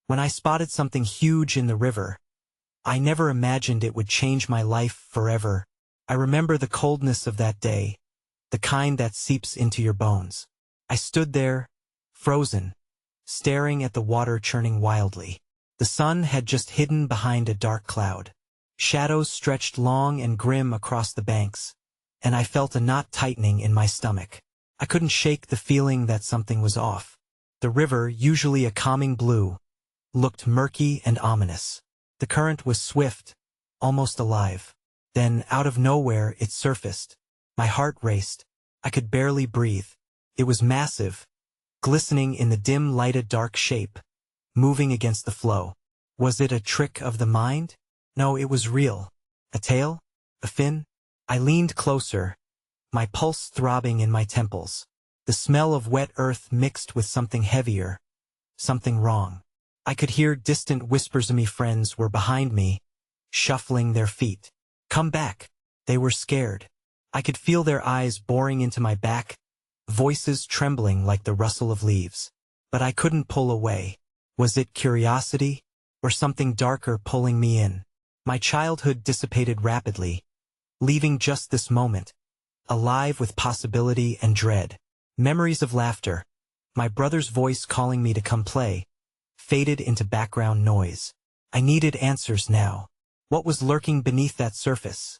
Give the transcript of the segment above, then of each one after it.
When I spotted something huge in the river, I never imagined it would change my life forever. I remember the coldness of that day, the kind that seeps into your bones. I stood there, frozen, staring at the water churning wildly. The sun had just hidden behind a dark cloud. Shadows stretched long and grim across the banks, and I felt a knot tightening in my stomach. I couldn't shake the feeling that something was off. The river, usually a calming blue, looked murky and ominous. The current was swift, almost alive. Then, out of nowhere, it surfaced. My heart raced. I could barely breathe. It was massive, glistening in the dim lighted dark shape, moving against the flow. Was it a trick of the mind? No, it was real. A tail? A fin? I leaned closer, my pulse throbbing in my temples. The smell of wet earth mixed with something heavier, something wrong. I could hear distant whispers of me friends were behind me, shuffling their feet. Come back. They were scared. I could feel their eyes boring into my back, voices trembling like the rustle of leaves. But I couldn't pull away. Was it curiosity, or something darker pulling me in? My childhood dissipated rapidly, leaving just this moment, alive with possibility and dread. Memories of laughter, my brother's voice calling me to come play, faded into background noise. I needed answers now. What was lurking beneath that surface?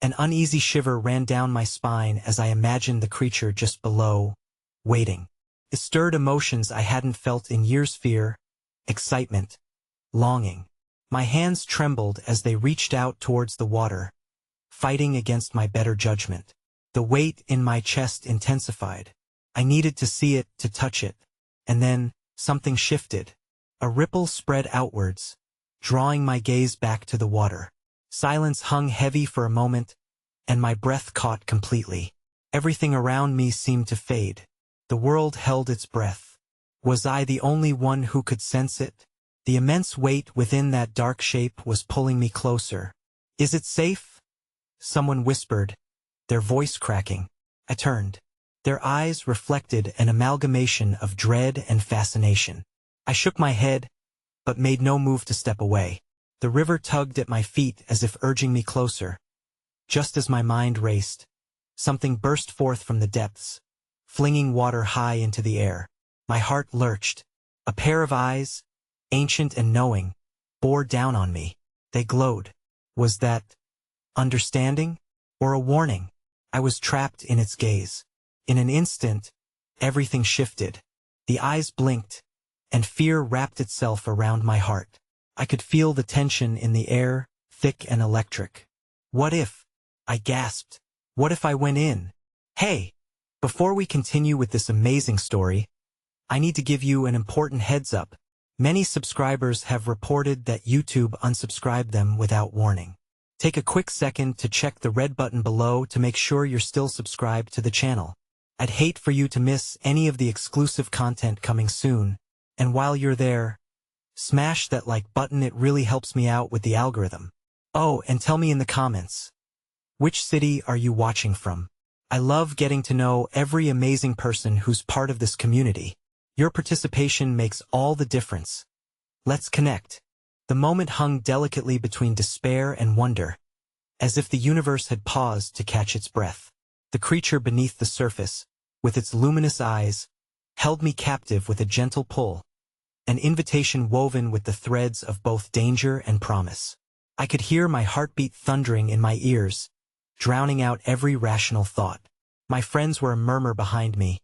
An uneasy shiver ran down my spine as I imagined the creature just below, waiting. It stirred emotions I hadn't felt in years: fear, excitement, longing. My hands trembled as they reached out towards the water, fighting against my better judgment. The weight in my chest intensified. I needed to see it, to touch it. And then, something shifted. A ripple spread outwards, drawing my gaze back to the water. Silence hung heavy for a moment, and my breath caught completely. Everything around me seemed to fade. The world held its breath. Was I the only one who could sense it? The immense weight within that dark shape was pulling me closer. Is it safe? Someone whispered, their voice cracking. I turned. Their eyes reflected an amalgamation of dread and fascination. I shook my head, but made no move to step away. The river tugged at my feet as if urging me closer. Just as my mind raced, something burst forth from the depths, flinging water high into the air. My heart lurched. A pair of eyes, ancient and knowing, bore down on me. They glowed. Was that understanding or a warning? I was trapped in its gaze. In an instant, everything shifted. The eyes blinked, and fear wrapped itself around my heart. I could feel the tension in the air, thick and electric. What if? I gasped. What if I went in? Hey! Before we continue with this amazing story, I need to give you an important heads up. Many subscribers have reported that YouTube unsubscribed them without warning. Take a quick second to check the red button below to make sure you're still subscribed to the channel. I'd hate for you to miss any of the exclusive content coming soon, and while you're there, smash that like button. It really helps me out with the algorithm. Oh, and tell me in the comments, which city are you watching from? I love getting to know every amazing person who's part of this community. Your participation makes all the difference. Let's connect. The moment hung delicately between despair and wonder, as if the universe had paused to catch its breath. The creature beneath the surface, with its luminous eyes, held me captive with a gentle pull, an invitation woven with the threads of both danger and promise. I could hear my heartbeat thundering in my ears, drowning out every rational thought. My friends were a murmur behind me,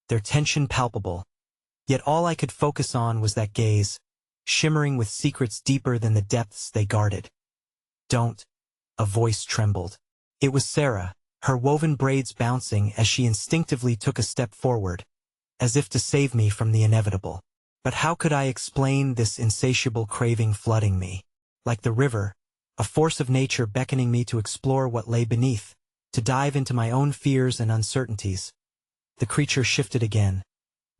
their tension palpable. Yet all I could focus on was that gaze, shimmering with secrets deeper than the depths they guarded. Don't. A voice trembled. It was Sarah, her woven braids bouncing as she instinctively took a step forward, as if to save me from the inevitable. But how could I explain this insatiable craving flooding me? Like the river, a force of nature beckoning me to explore what lay beneath, to dive into my own fears and uncertainties. The creature shifted again,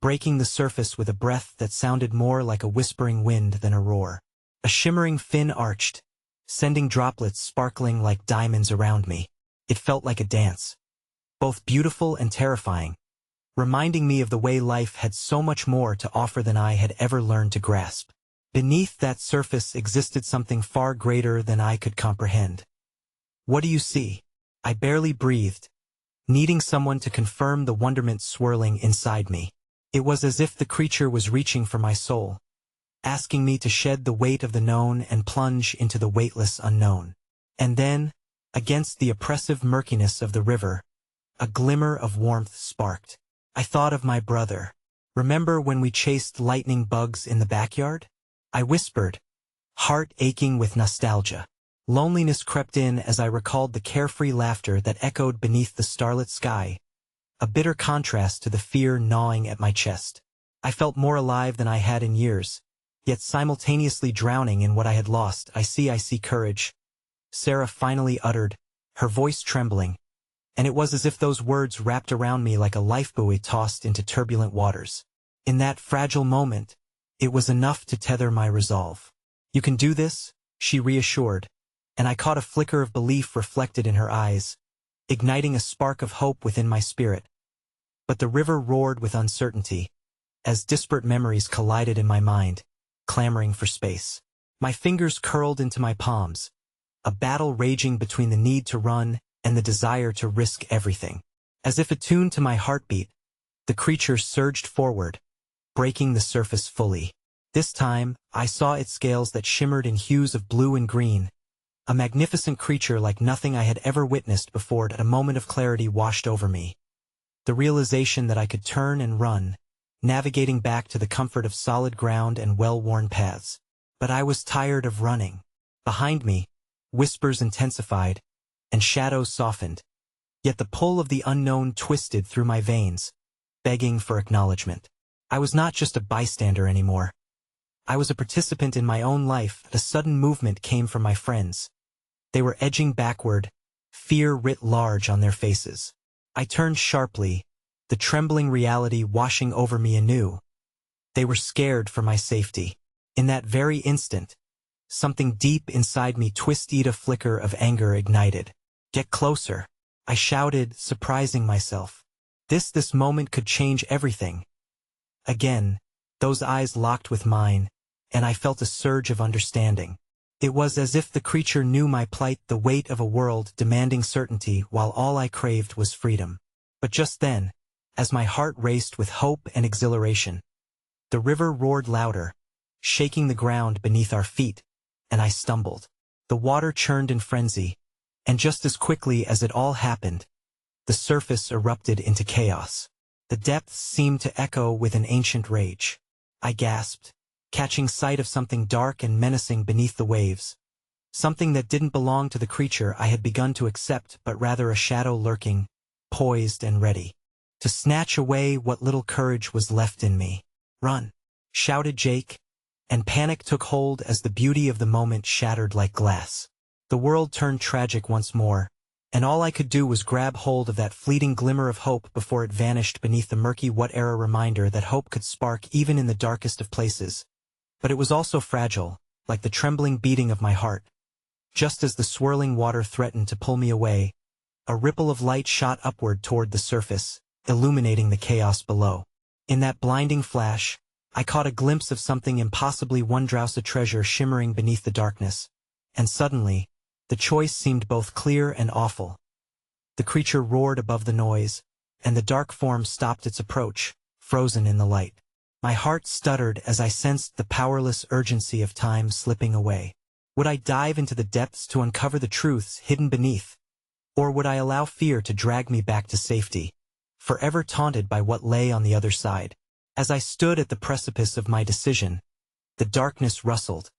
breaking the surface with a breath that sounded more like a whispering wind than a roar. A shimmering fin arched, sending droplets sparkling like diamonds around me. It felt like a dance, both beautiful and terrifying, reminding me of the way life had so much more to offer than I had ever learned to grasp. Beneath that surface existed something far greater than I could comprehend. What do you see? I barely breathed, needing someone to confirm the wonderment swirling inside me. It was as if the creature was reaching for my soul, asking me to shed the weight of the known and plunge into the weightless unknown. And then, against the oppressive murkiness of the river, a glimmer of warmth sparked. I thought of my brother. Remember when we chased lightning bugs in the backyard? I whispered, heart aching with nostalgia. Loneliness crept in as I recalled the carefree laughter that echoed beneath the starlit sky, a bitter contrast to the fear gnawing at my chest. I felt more alive than I had in years, yet simultaneously drowning in what I had lost. I see courage, Sarah finally uttered, her voice trembling, and it was as if those words wrapped around me like a lifebuoy tossed into turbulent waters. In that fragile moment, it was enough to tether my resolve. You can do this, she reassured, and I caught a flicker of belief reflected in her eyes, igniting a spark of hope within my spirit. But the river roared with uncertainty, as disparate memories collided in my mind, clamoring for space. My fingers curled into my palms, a battle raging between the need to run and the desire to risk everything. As if attuned to my heartbeat, the creature surged forward, breaking the surface fully. This time, I saw its scales that shimmered in hues of blue and green, a magnificent creature like nothing I had ever witnessed before. At a moment of clarity washed over me, the realization that I could turn and run, navigating back to the comfort of solid ground and well-worn paths. But I was tired of running. Behind me, whispers intensified, and shadows softened, yet the pull of the unknown twisted through my veins, begging for acknowledgement. I was not just a bystander anymore. I was a participant in my own life. A sudden movement came from my friends. They were edging backward, fear writ large on their faces. I turned sharply, the trembling reality washing over me anew. They were scared for my safety. In that very instant, something deep inside me twisted. A flicker of anger ignited. Get closer, I shouted, surprising myself. This moment could change everything. Again, those eyes locked with mine, and I felt a surge of understanding. It was as if the creature knew my plight, the weight of a world demanding certainty while all I craved was freedom. But just then, as my heart raced with hope and exhilaration, the river roared louder, shaking the ground beneath our feet, and I stumbled. The water churned in frenzy, and just as quickly as it all happened, the surface erupted into chaos. The depths seemed to echo with an ancient rage. I gasped, catching sight of something dark and menacing beneath the waves. Something that didn't belong to the creature I had begun to accept, but rather a shadow lurking, poised and ready to snatch away what little courage was left in me. Run, shouted Jake, and panic took hold as the beauty of the moment shattered like glass. The world turned tragic once more, and all I could do was grab hold of that fleeting glimmer of hope before it vanished beneath the murky what-era reminder that hope could spark even in the darkest of places. But it was also fragile, like the trembling beating of my heart. Just as the swirling water threatened to pull me away, a ripple of light shot upward toward the surface, illuminating the chaos below. In that blinding flash, I caught a glimpse of something impossibly wondrous, a treasure shimmering beneath the darkness. And suddenly, the choice seemed both clear and awful. The creature roared above the noise, and the dark form stopped its approach, frozen in the light. My heart stuttered as I sensed the powerless urgency of time slipping away. Would I dive into the depths to uncover the truths hidden beneath? Or would I allow fear to drag me back to safety, forever taunted by what lay on the other side? As I stood at the precipice of my decision, the darkness rustled,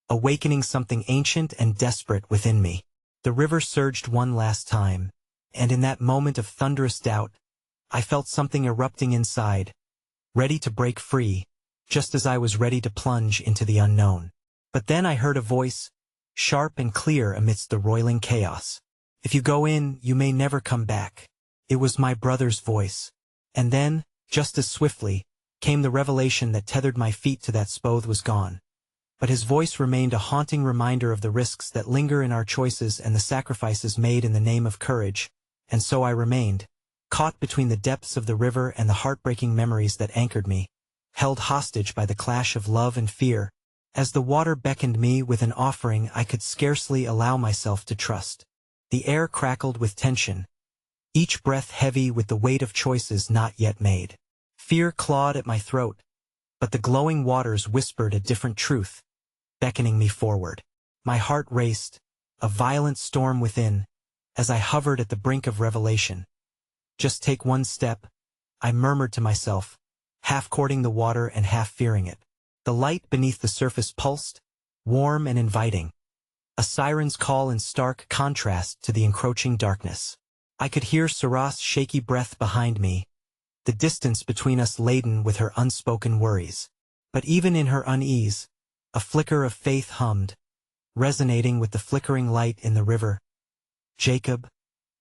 awakening something ancient and desperate within me. The river surged one last time, and in that moment of thunderous doubt, I felt something erupting inside, ready to break free, just as I was ready to plunge into the unknown. But then I heard a voice, sharp and clear amidst the roiling chaos. If you go in, you may never come back. It was my brother's voice. And then, just as swiftly, came the revelation that tethered my feet to that spode was gone. But his voice remained a haunting reminder of the risks that linger in our choices and the sacrifices made in the name of courage, and so I remained, caught between the depths of the river and the heartbreaking memories that anchored me, held hostage by the clash of love and fear, As the water beckoned me with an offering I could scarcely allow myself to trust. The air crackled with tension, each breath heavy with the weight of choices not yet made. Fear clawed at my throat, but the glowing waters whispered a different truth, beckoning me forward. My heart raced, a violent storm within, as I hovered at the brink of revelation. Just take one step, I murmured to myself, half courting the water and half fearing it. The light beneath the surface pulsed, warm and inviting, a siren's call in stark contrast to the encroaching darkness. I could hear Sarah's shaky breath behind me, the distance between us laden with her unspoken worries. But even in her unease, a flicker of faith hummed, resonating with the flickering light in the river. Jacob,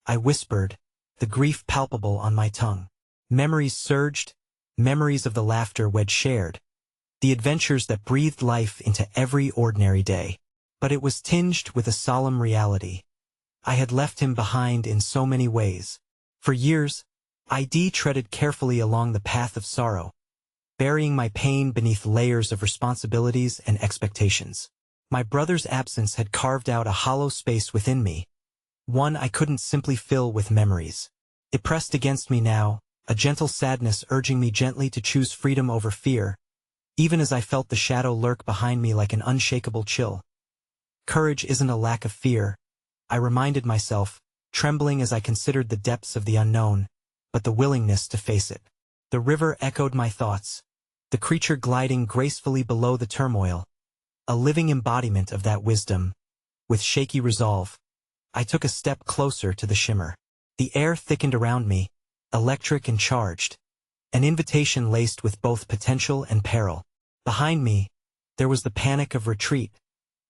I whispered, the grief palpable on my tongue. Memories surged, memories of the laughter we'd shared, the adventures that breathed life into every ordinary day. But it was tinged with a solemn reality. I had left him behind in so many ways. For years, I treaded carefully along the path of sorrow, burying my pain beneath layers of responsibilities and expectations. My brother's absence had carved out a hollow space within me, one I couldn't simply fill with memories. It pressed against me now, a gentle sadness urging me gently to choose freedom over fear, even as I felt the shadow lurk behind me like an unshakable chill. Courage isn't a lack of fear, I reminded myself, trembling as I considered the depths of the unknown, but the willingness to face it. The river echoed my thoughts, the creature gliding gracefully below the turmoil, a living embodiment of that wisdom. With shaky resolve, I took a step closer to the shimmer. The air thickened around me, electric and charged, an invitation laced with both potential and peril. Behind me, there was the panic of retreat,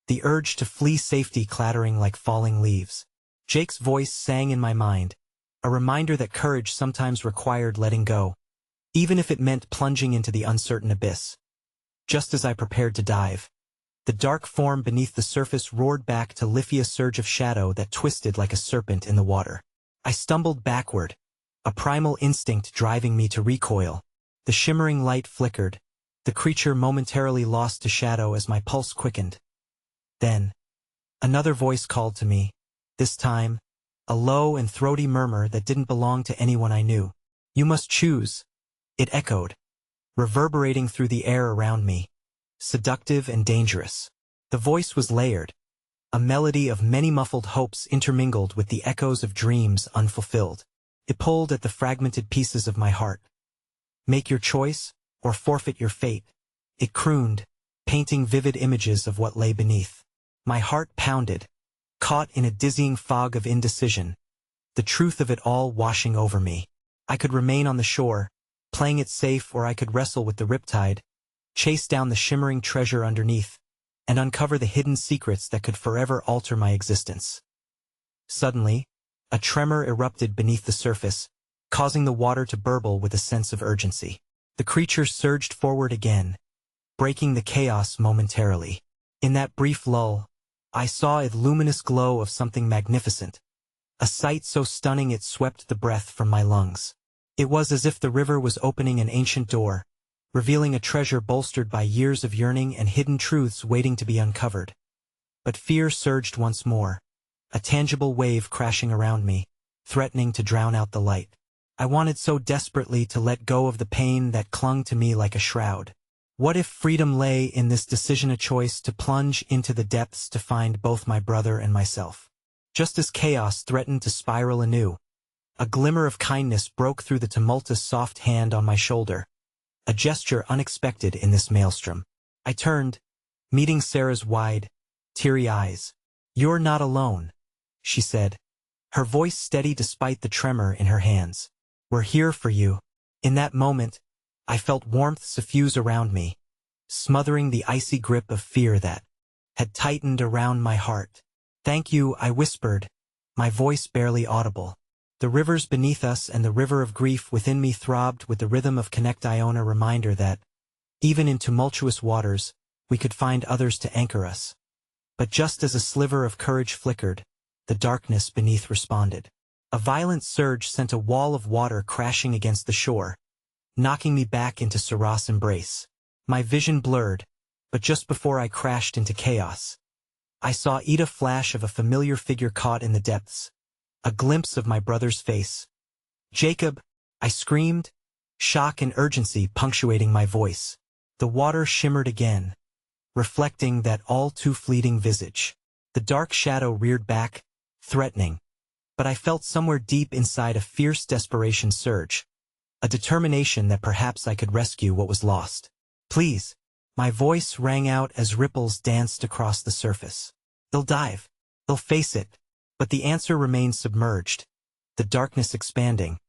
the urge to flee safety clattering like falling leaves. Jake's voice sang in my mind, a reminder that courage sometimes required letting go, even if it meant plunging into the uncertain abyss. Just as I prepared to dive, the dark form beneath the surface roared back to lift a surge of shadow that twisted like a serpent in the water. I stumbled backward, a primal instinct driving me to recoil. The shimmering light flickered, the creature momentarily lost to shadow as my pulse quickened. Then, another voice called to me, this time, a low and throaty murmur that didn't belong to anyone I knew. You must choose, it echoed, reverberating through the air around me, seductive and dangerous. The voice was layered, a melody of many muffled hopes intermingled with the echoes of dreams unfulfilled. It pulled at the fragmented pieces of my heart. Make your choice, or forfeit your fate, it crooned, painting vivid images of what lay beneath. My heart pounded, caught in a dizzying fog of indecision, the truth of it all washing over me. I could remain on the shore, playing it safe, or I could wrestle with the riptide, chase down the shimmering treasure underneath, and uncover the hidden secrets that could forever alter my existence. Suddenly, a tremor erupted beneath the surface, causing the water to burble with a sense of urgency. The creature surged forward again, breaking the chaos momentarily. In that brief lull, I saw a luminous glow of something magnificent, a sight so stunning it swept the breath from my lungs. It was as if the river was opening an ancient door, revealing a treasure bolstered by years of yearning and hidden truths waiting to be uncovered. But fear surged once more, a tangible wave crashing around me, threatening to drown out the light. I wanted so desperately to let go of the pain that clung to me like a shroud. What if freedom lay in this decision, a choice to plunge into the depths to find both my brother and myself? Just as chaos threatened to spiral anew, a glimmer of kindness broke through the tumultuous soft hand on my shoulder, a gesture unexpected in this maelstrom. I turned, meeting Sarah's wide, teary eyes. "You're not alone," she said, her voice steady despite the tremor in her hands. "We're here for you." In that moment, I felt warmth suffuse around me, smothering the icy grip of fear that had tightened around my heart. "Thank you," I whispered, my voice barely audible. The rivers beneath us and the river of grief within me throbbed with the rhythm of Connect-Ion, a reminder that, even in tumultuous waters, we could find others to anchor us. But just as a sliver of courage flickered, the darkness beneath responded. A violent surge sent a wall of water crashing against the shore, knocking me back into Sarah's embrace. My vision blurred, But just before I crashed into chaos, I saw a flash of a familiar figure caught in the depths, a glimpse of my brother's face. "Jacob!" I screamed, shock and urgency punctuating my voice. The water shimmered again, reflecting that all too fleeting visage. The dark shadow reared back, threatening, but I felt somewhere deep inside a fierce desperation surge, a determination that perhaps I could rescue what was lost. "Please!" My voice rang out as ripples danced across the surface. "They'll dive. They'll face it." But the answer remained submerged, the darkness expanding,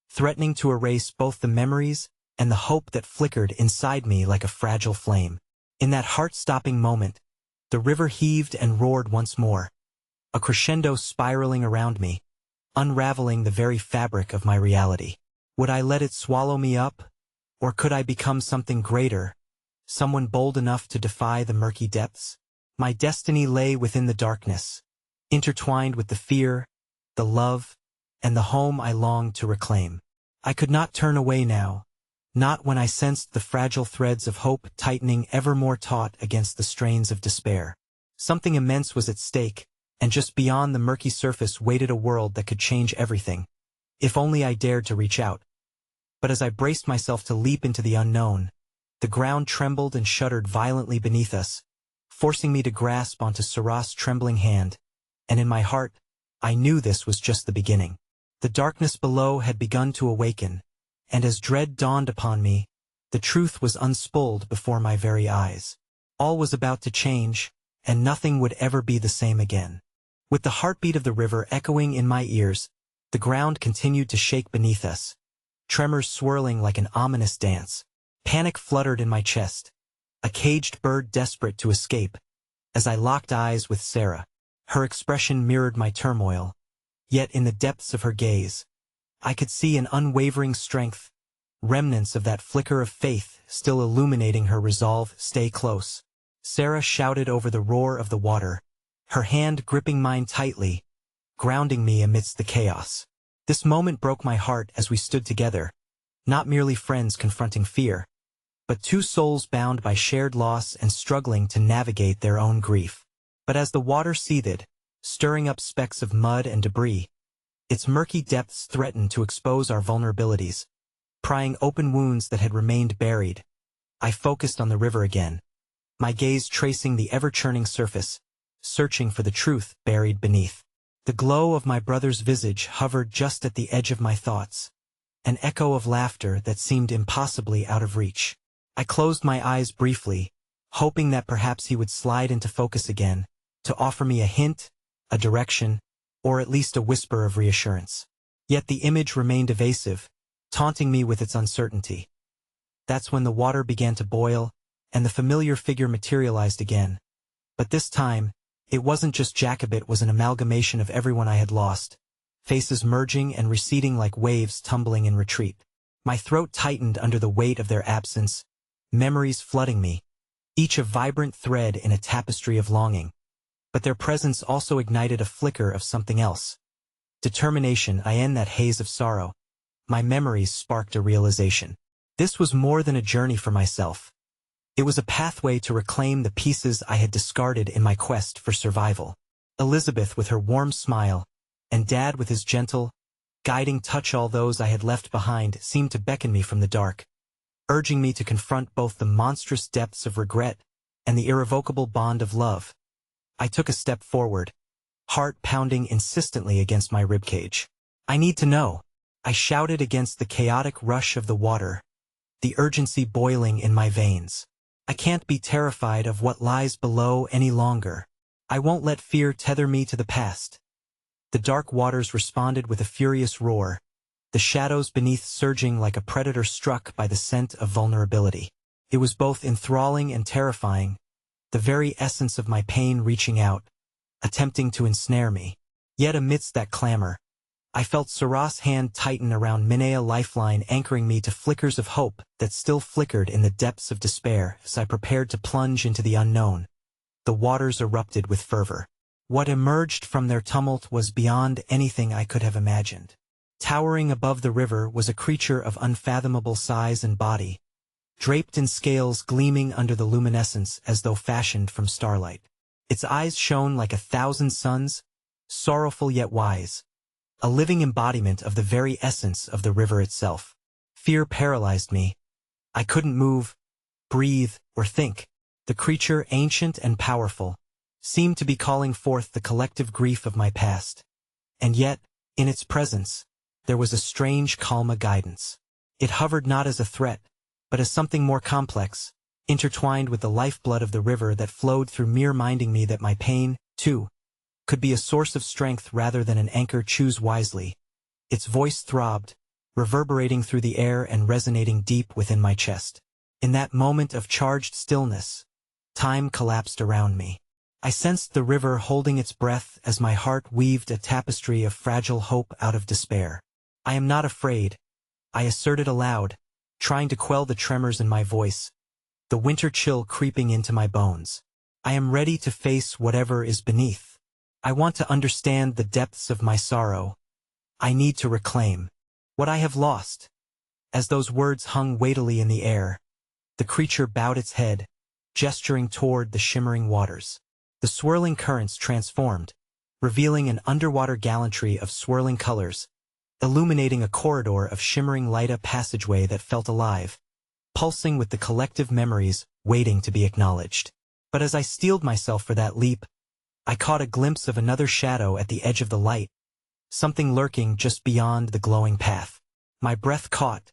threatening to erase both the memories and the hope that flickered inside me like a fragile flame. In that heart-stopping moment, the river heaved and roared once more, a crescendo spiraling around me, unraveling the very fabric of my reality. Would I let it swallow me up, or could I become something greater, someone bold enough to defy the murky depths? My destiny lay within the darkness, intertwined with the fear, the love, and the home I longed to reclaim. I could not turn away now, not when I sensed the fragile threads of hope tightening ever more taut against the strains of despair. Something immense was at stake, and just beyond the murky surface waited a world that could change everything, if only I dared to reach out. But as I braced myself to leap into the unknown, the ground trembled and shuddered violently beneath us, forcing me to grasp onto Sarah's trembling hand, and in my heart, I knew this was just the beginning. The darkness below had begun to awaken, and as dread dawned upon me, the truth was unspooled before my very eyes. All was about to change, and nothing would ever be the same again. With the heartbeat of the river echoing in my ears, the ground continued to shake beneath us, tremors swirling like an ominous dance. Panic fluttered in my chest, a caged bird desperate to escape, as I locked eyes with Sarah. Her expression mirrored my turmoil, yet in the depths of her gaze, I could see an unwavering strength, remnants of that flicker of faith still illuminating her resolve. "Stay close," Sarah shouted over the roar of the water, her hand gripping mine tightly, grounding me amidst the chaos. This moment broke my heart as we stood together, not merely friends confronting fear, but two souls bound by shared loss and struggling to navigate their own grief. But as the water seethed, stirring up specks of mud and debris, its murky depths threatened to expose our vulnerabilities, prying open wounds that had remained buried. I focused on the river again, my gaze tracing the ever-churning surface, searching for the truth buried beneath. The glow of my brother's visage hovered just at the edge of my thoughts, an echo of laughter that seemed impossibly out of reach. I closed my eyes briefly, hoping that perhaps he would slide into focus again, to offer me a hint, a direction, or at least a whisper of reassurance. Yet the image remained evasive, taunting me with its uncertainty. That's when the water began to boil, and the familiar figure materialized again. But this time, it wasn't just Jacob, it was an amalgamation of everyone I had lost, faces merging and receding like waves tumbling in retreat. My throat tightened under the weight of their absence, memories flooding me, each a vibrant thread in a tapestry of longing. But their presence also ignited a flicker of something else. Determination. In that haze of sorrow, my memories sparked a realization. This was more than a journey for myself. It was a pathway to reclaim the pieces I had discarded in my quest for survival. Elizabeth with her warm smile, and Dad with his gentle, guiding touch, all those I had left behind, seemed to beckon me from the dark, urging me to confront both the monstrous depths of regret and the irrevocable bond of love. I took a step forward, heart pounding insistently against my ribcage. "I need to know," I shouted against the chaotic rush of the water, the urgency boiling in my veins. "I can't be terrified of what lies below any longer. I won't let fear tether me to the past." The dark waters responded with a furious roar, the shadows beneath surging like a predator struck by the scent of vulnerability. It was both enthralling and terrifying, the very essence of my pain reaching out, attempting to ensnare me. Yet amidst that clamor, I felt Sarah's hand tighten around Minea, lifeline anchoring me to flickers of hope that still flickered in the depths of despair. As I prepared to plunge into the unknown, the waters erupted with fervor. What emerged from their tumult was beyond anything I could have imagined. Towering above the river was a creature of unfathomable size and body, draped in scales gleaming under the luminescence as though fashioned from starlight. Its eyes shone like 1,000 suns, sorrowful yet wise, a living embodiment of the very essence of the river itself. Fear paralyzed me. I couldn't move, breathe, or think. The creature, ancient and powerful, seemed to be calling forth the collective grief of my past. And yet, in its presence, there was a strange calm guidance. It hovered not as a threat, but as something more complex, intertwined with the lifeblood of the river that flowed through me, reminding me that my pain, too, could be a source of strength rather than an anchor. Choose wisely. Its voice throbbed, reverberating through the air and resonating deep within my chest. In that moment of charged stillness, time collapsed around me. I sensed the river holding its breath as my heart weaved a tapestry of fragile hope out of despair. I am not afraid, I asserted aloud, trying to quell the tremors in my voice, the winter chill creeping into my bones. I am ready to face whatever is beneath. I want to understand the depths of my sorrow. I need to reclaim what I have lost. As those words hung weightily in the air, the creature bowed its head, gesturing toward the shimmering waters. The swirling currents transformed, revealing an underwater gallantry of swirling colors, illuminating a corridor of shimmering light, a passageway that felt alive, pulsing with the collective memories waiting to be acknowledged. But as I steeled myself for that leap, I caught a glimpse of another shadow at the edge of the light, something lurking just beyond the glowing path. My breath caught,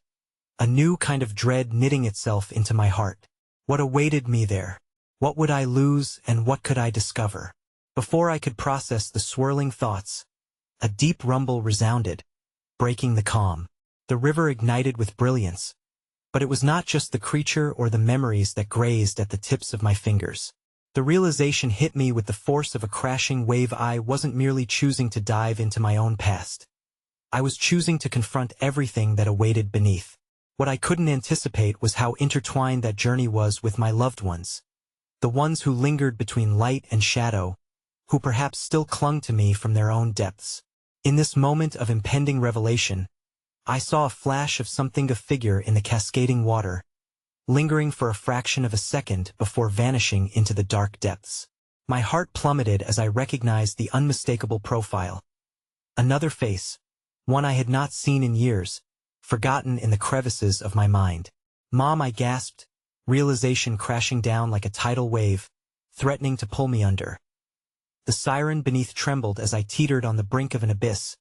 a new kind of dread knitting itself into my heart. What awaited me there? What would I lose and what could I discover? Before I could process the swirling thoughts, a deep rumble resounded, breaking the calm. The river ignited with brilliance, but it was not just the creature or the memories that grazed at the tips of my fingers. The realization hit me with the force of a crashing wave. I wasn't merely choosing to dive into my own past. I was choosing to confront everything that awaited beneath. What I couldn't anticipate was how intertwined that journey was with my loved ones. The ones who lingered between light and shadow, who perhaps still clung to me from their own depths. In this moment of impending revelation, I saw a flash of something, a figure in the cascading water, lingering for a fraction of a second before vanishing into the dark depths. My heart plummeted as I recognized the unmistakable profile. Another face, one I had not seen in years, forgotten in the crevices of my mind. "Mom," I gasped, realization crashing down like a tidal wave, threatening to pull me under. The siren beneath trembled as I teetered on the brink of an abyss,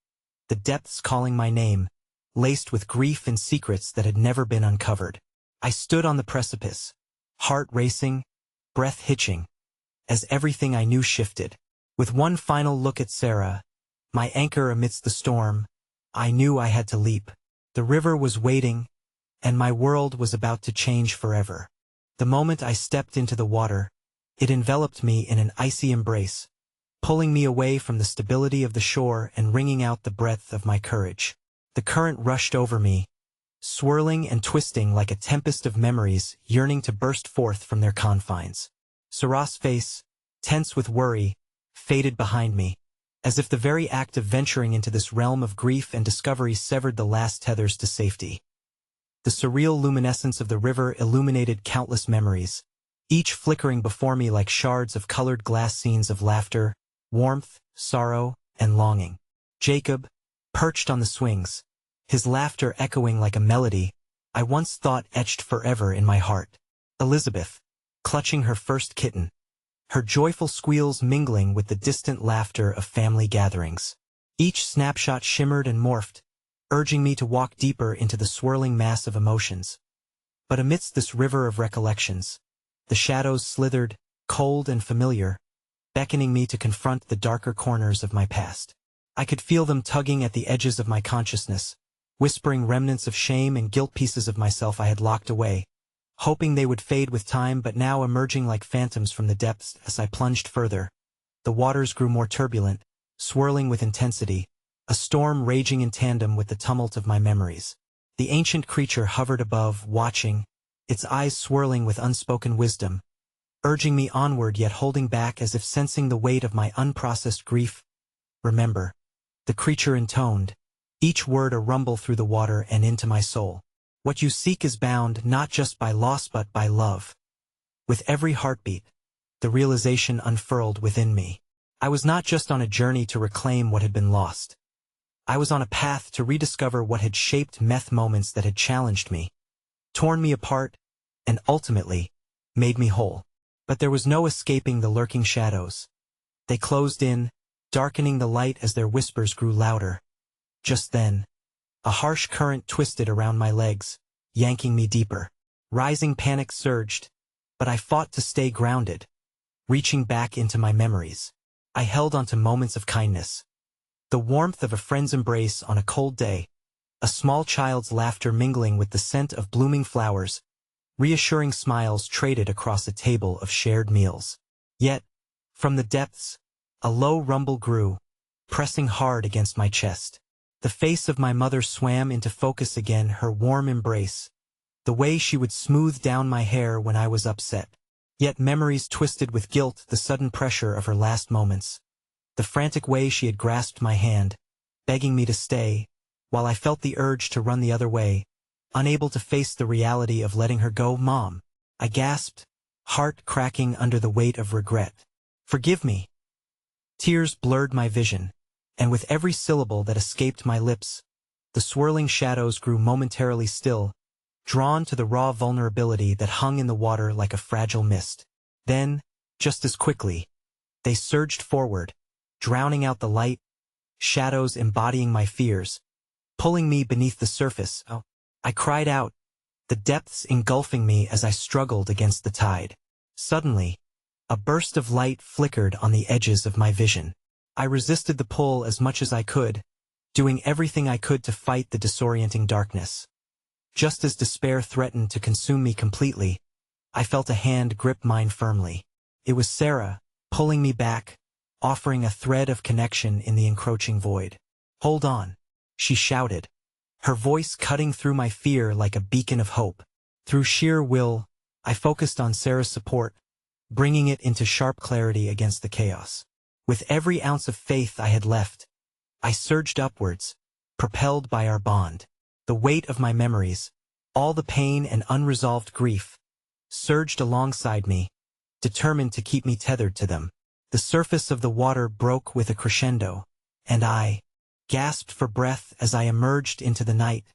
the depths calling my name, laced with grief and secrets that had never been uncovered. I stood on the precipice, heart racing, breath hitching, as everything I knew shifted. With one final look at Sarah, my anchor amidst the storm, I knew I had to leap. The river was waiting, and my world was about to change forever. The moment I stepped into the water, it enveloped me in an icy embrace, pulling me away from the stability of the shore and wringing out the breath of my courage. The current rushed over me, swirling and twisting like a tempest of memories yearning to burst forth from their confines. Sarah's face, tense with worry, faded behind me, as if the very act of venturing into this realm of grief and discovery severed the last tethers to safety. The surreal luminescence of the river illuminated countless memories, each flickering before me like shards of colored glass, scenes of laughter, warmth, sorrow, and longing. Jacob, perched on the swings, his laughter echoing like a melody I once thought etched forever in my heart. Elizabeth, clutching her first kitten, her joyful squeals mingling with the distant laughter of family gatherings. Each snapshot shimmered and morphed, urging me to walk deeper into the swirling mass of emotions. But amidst this river of recollections, the shadows slithered, cold and familiar, beckoning me to confront the darker corners of my past. I could feel them tugging at the edges of my consciousness, whispering remnants of shame and guilt, pieces of myself I had locked away, hoping they would fade with time, but now emerging like phantoms from the depths. As I plunged further, the waters grew more turbulent, swirling with intensity, a storm raging in tandem with the tumult of my memories. The ancient creature hovered above, watching, its eyes swirling with unspoken wisdom, urging me onward yet holding back as if sensing the weight of my unprocessed grief. "Remember," the creature intoned, each word a rumble through the water and into my soul. What you seek is bound not just by loss but by love. With every heartbeat, the realization unfurled within me. I was not just on a journey to reclaim what had been lost. I was on a path to rediscover what had shaped meth moments that had challenged me, torn me apart, and ultimately, made me whole. But there was no escaping the lurking shadows. They closed in, darkening the light as their whispers grew louder. Just then, a harsh current twisted around my legs, yanking me deeper. Rising panic surged, but I fought to stay grounded, reaching back into my memories. I held onto moments of kindness. The warmth of a friend's embrace on a cold day, a small child's laughter mingling with the scent of blooming flowers, reassuring smiles traded across a table of shared meals. Yet, from the depths, a low rumble grew, pressing hard against my chest. The face of my mother swam into focus again, her warm embrace, the way she would smooth down my hair when I was upset. Yet memories twisted with guilt, the sudden pressure of her last moments, the frantic way she had grasped my hand, begging me to stay, while I felt the urge to run the other way, unable to face the reality of letting her go. "Mom," I gasped, heart cracking under the weight of regret. "Forgive me." Tears blurred my vision, and with every syllable that escaped my lips, the swirling shadows grew momentarily still, drawn to the raw vulnerability that hung in the water like a fragile mist. Then, just as quickly, they surged forward, drowning out the light, shadows embodying my fears, pulling me beneath the surface. "Oh," I cried out, the depths engulfing me as I struggled against the tide. Suddenly, a burst of light flickered on the edges of my vision. I resisted the pull as much as I could, doing everything I could to fight the disorienting darkness. Just as despair threatened to consume me completely, I felt a hand grip mine firmly. It was Sarah, pulling me back, offering a thread of connection in the encroaching void. "Hold on," she shouted, her voice cutting through my fear like a beacon of hope. Through sheer will, I focused on Sarah's support, bringing it into sharp clarity against the chaos. With every ounce of faith I had left, I surged upwards, propelled by our bond. The weight of my memories, all the pain and unresolved grief, surged alongside me, determined to keep me tethered to them. The surface of the water broke with a crescendo, and I gasped for breath as I emerged into the night,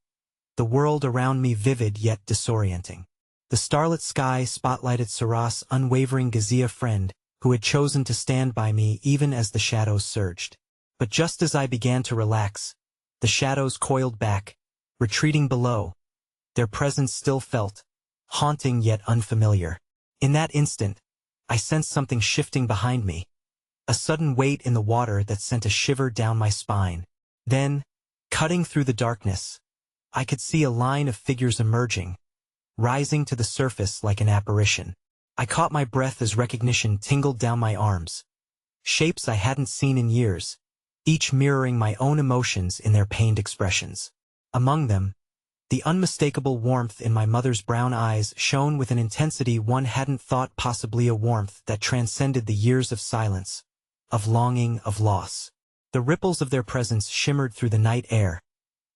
the world around me vivid yet disorienting. The starlit sky spotlighted Sarah's unwavering Gazia friend, who had chosen to stand by me even as the shadows surged. But just as I began to relax, the shadows coiled back, retreating below, their presence still felt, haunting yet unfamiliar. In that instant, I sensed something shifting behind me, a sudden weight in the water that sent a shiver down my spine. Then, cutting through the darkness, I could see a line of figures emerging, rising to the surface like an apparition. I caught my breath as recognition tingled down my arms. Shapes I hadn't seen in years, each mirroring my own emotions in their pained expressions. Among them, the unmistakable warmth in my mother's brown eyes shone with an intensity one hadn't thought, possibly a warmth that transcended the years of silence, of longing, of loss. The ripples of their presence shimmered through the night air,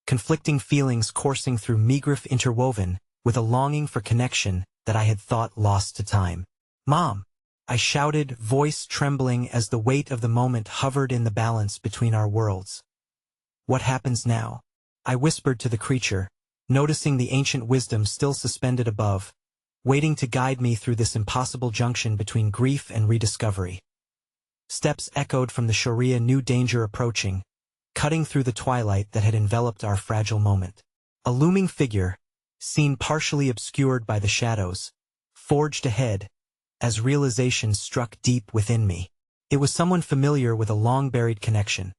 conflicting feelings coursing through me, grief interwoven with a longing for connection that I had thought lost to time. "Mom," I shouted, voice trembling as the weight of the moment hovered in the balance between our worlds. "What happens now?" I whispered to the creature, noticing the ancient wisdom still suspended above, waiting to guide me through this impossible junction between grief and rediscovery. Steps echoed from the Sharia, new danger approaching, cutting through the twilight that had enveloped our fragile moment. A looming figure, seen partially obscured by the shadows, forged ahead, as realization struck deep within me. It was someone familiar with a long-buried connection,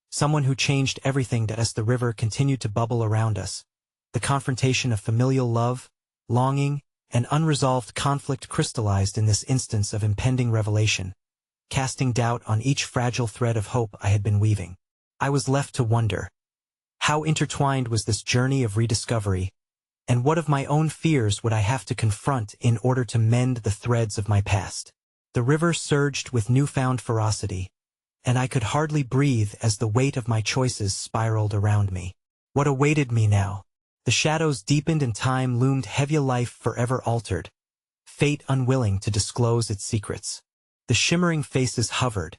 someone who changed everything as the river continued to bubble around us. The confrontation of familial love, longing, and unresolved conflict crystallized in this instance of impending revelation, casting doubt on each fragile thread of hope I had been weaving. I was left to wonder, how intertwined was this journey of rediscovery, and what of my own fears would I have to confront in order to mend the threads of my past? The river surged with newfound ferocity, and I could hardly breathe as the weight of my choices spiraled around me. What awaited me now? The shadows deepened and time loomed heavy, a life forever altered, fate unwilling to disclose its secrets. The shimmering faces hovered,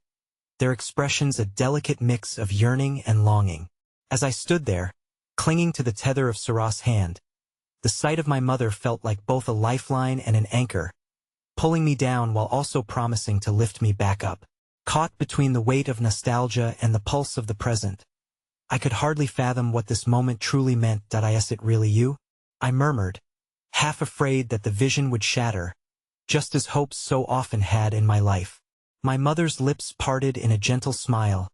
their expressions a delicate mix of yearning and longing. As I stood there, clinging to the tether of Sarah's hand, the sight of my mother felt like both a lifeline and an anchor, pulling me down while also promising to lift me back up. Caught between the weight of nostalgia and the pulse of the present, I could hardly fathom what this moment truly meant. Is it really you? I murmured, half afraid that the vision would shatter, just as hopes so often had in my life. My mother's lips parted in a gentle smile,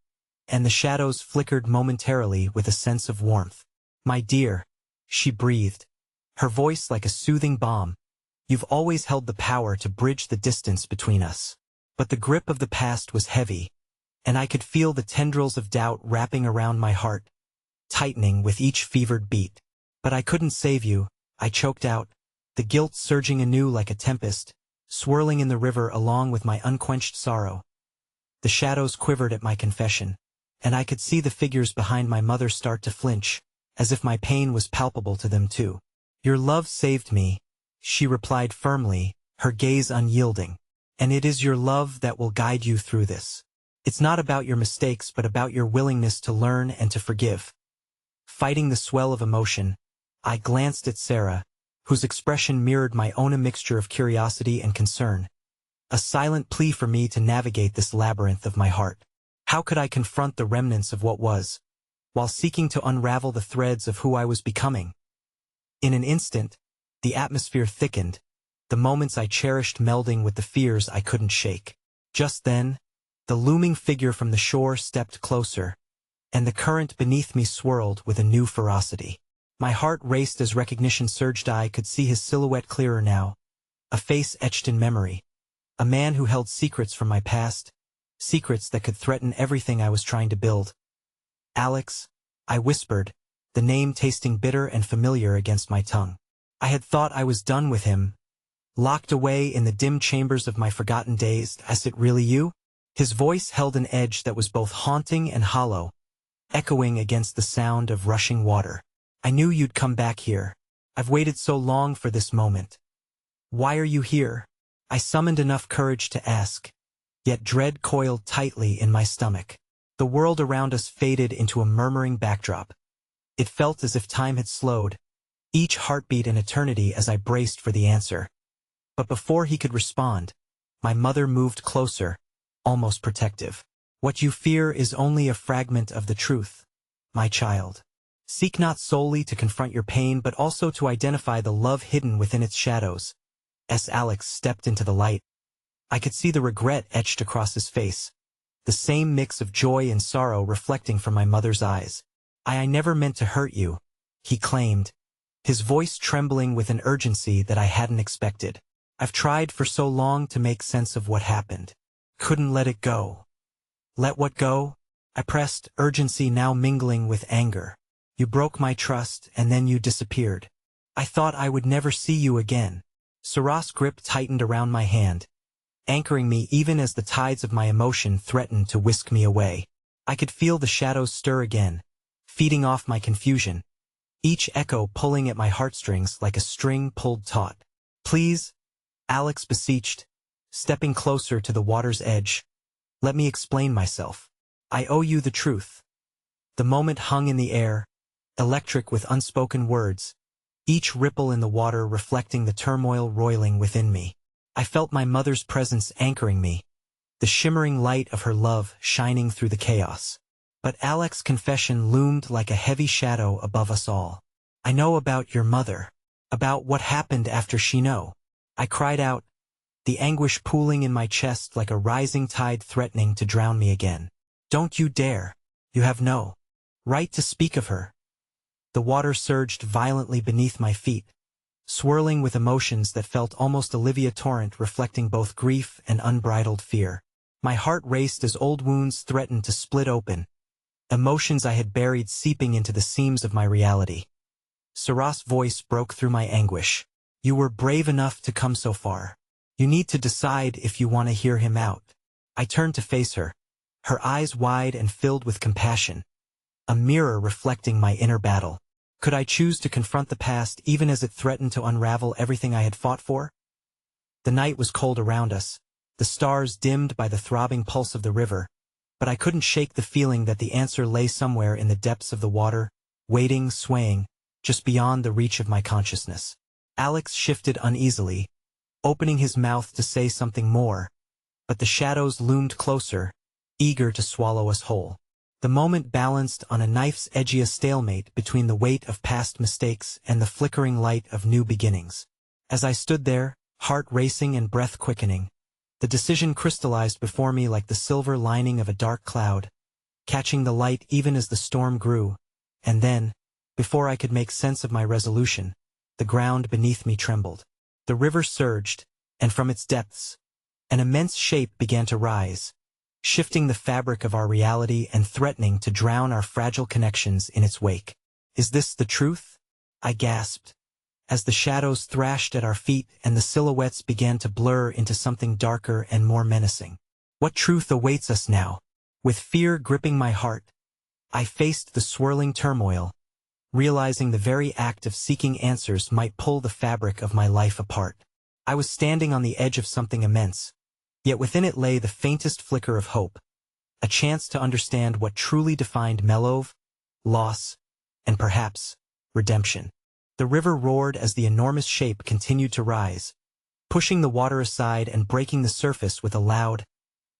and the shadows flickered momentarily with a sense of warmth. My dear, she breathed, her voice like a soothing balm, you've always held the power to bridge the distance between us. But the grip of the past was heavy, and I could feel the tendrils of doubt wrapping around my heart, tightening with each fevered beat. But I couldn't save you, I choked out, the guilt surging anew like a tempest, swirling in the river along with my unquenched sorrow. The shadows quivered at my confession, and I could see the figures behind my mother start to flinch, as if my pain was palpable to them too. Your love saved me, she replied firmly, her gaze unyielding. And it is your love that will guide you through this. It's not about your mistakes but about your willingness to learn and to forgive. Fighting the swell of emotion, I glanced at Sarah, whose expression mirrored my own, a mixture of curiosity and concern. A silent plea for me to navigate this labyrinth of my heart. How could I confront the remnants of what was, while seeking to unravel the threads of who I was becoming? In an instant, the atmosphere thickened, the moments I cherished melding with the fears I couldn't shake. Just then, the looming figure from the shore stepped closer, and the current beneath me swirled with a new ferocity. My heart raced as recognition surged. I could see his silhouette clearer now, a face etched in memory, a man who held secrets from my past, secrets that could threaten everything I was trying to build. Alex, I whispered, the name tasting bitter and familiar against my tongue. I had thought I was done with him, locked away in the dim chambers of my forgotten days. Is it really you? His voice held an edge that was both haunting and hollow, echoing against the sound of rushing water. I knew you'd come back here. I've waited so long for this moment. Why are you here? I summoned enough courage to ask, yet dread coiled tightly in my stomach. The world around us faded into a murmuring backdrop. It felt as if time had slowed, each heartbeat an eternity as I braced for the answer. But before he could respond, my mother moved closer, almost protective. What you fear is only a fragment of the truth, my child. Seek not solely to confront your pain but also to identify the love hidden within its shadows. As Alex stepped into the light, I could see the regret etched across his face, the same mix of joy and sorrow reflecting from my mother's eyes. I never meant to hurt you, he claimed, his voice trembling with an urgency that I hadn't expected. I've tried for so long to make sense of what happened. Couldn't let it go. Let what go? I pressed, urgency now mingling with anger. You broke my trust and then you disappeared. I thought I would never see you again. Sarah's grip tightened around my hand, anchoring me even as the tides of my emotion threatened to whisk me away. I could feel the shadows stir again, feeding off my confusion, each echo pulling at my heartstrings like a string pulled taut. Please, Alex beseeched, stepping closer to the water's edge. Let me explain myself. I owe you the truth. The moment hung in the air, electric with unspoken words, each ripple in the water reflecting the turmoil roiling within me. I felt my mother's presence anchoring me, the shimmering light of her love shining through the chaos. But Alex's confession loomed like a heavy shadow above us all. I know about your mother, about what happened after she knew. I cried out, the anguish pooling in my chest like a rising tide threatening to drown me again. Don't you dare. You have no right to speak of her. The water surged violently beneath my feet, swirling with emotions that felt almost Olivia torrent reflecting both grief and unbridled fear. My heart raced as old wounds threatened to split open, emotions I had buried seeping into the seams of my reality. Sarah's voice broke through my anguish. You were brave enough to come so far. You need to decide if you want to hear him out. I turned to face her, her eyes wide and filled with compassion, a mirror reflecting my inner battle. Could I choose to confront the past even as it threatened to unravel everything I had fought for? The night was cold around us, the stars dimmed by the throbbing pulse of the river, but I couldn't shake the feeling that the answer lay somewhere in the depths of the water, waiting, swaying, just beyond the reach of my consciousness. Alex shifted uneasily, opening his mouth to say something more, but the shadows loomed closer, eager to swallow us whole. The moment balanced on a knife's edge, a stalemate between the weight of past mistakes and the flickering light of new beginnings. As I stood there, heart racing and breath quickening, the decision crystallized before me like the silver lining of a dark cloud, catching the light even as the storm grew, and then, before I could make sense of my resolution, the ground beneath me trembled. The river surged, and from its depths, an immense shape began to rise, shifting the fabric of our reality and threatening to drown our fragile connections in its wake. "Is this the truth?" I gasped, as the shadows thrashed at our feet and the silhouettes began to blur into something darker and more menacing. What truth awaits us now? With fear gripping my heart, I faced the swirling turmoil, realizing the very act of seeking answers might pull the fabric of my life apart. I was standing on the edge of something immense, yet within it lay the faintest flicker of hope, a chance to understand what truly defined Melov, loss, and perhaps redemption. The river roared as the enormous shape continued to rise, pushing the water aside and breaking the surface with a loud,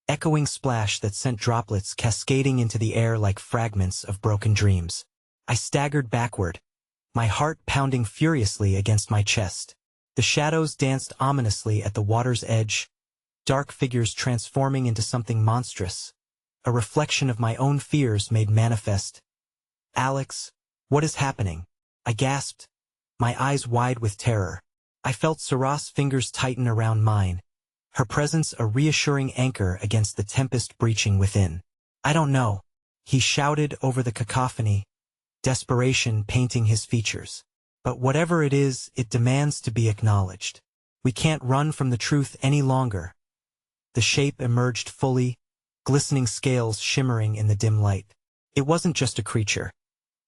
echoing splash that sent droplets cascading into the air like fragments of broken dreams. I staggered backward, my heart pounding furiously against my chest. The shadows danced ominously at the water's edge, dark figures transforming into something monstrous, a reflection of my own fears made manifest. "Alex, what is happening?" I gasped, my eyes wide with terror. I felt Sarah's fingers tighten around mine, her presence a reassuring anchor against the tempest breaching within. "I don't know," he shouted over the cacophony, desperation painting his features. "But whatever it is, it demands to be acknowledged. We can't run from the truth any longer." The shape emerged fully, glistening scales shimmering in the dim light. It wasn't just a creature.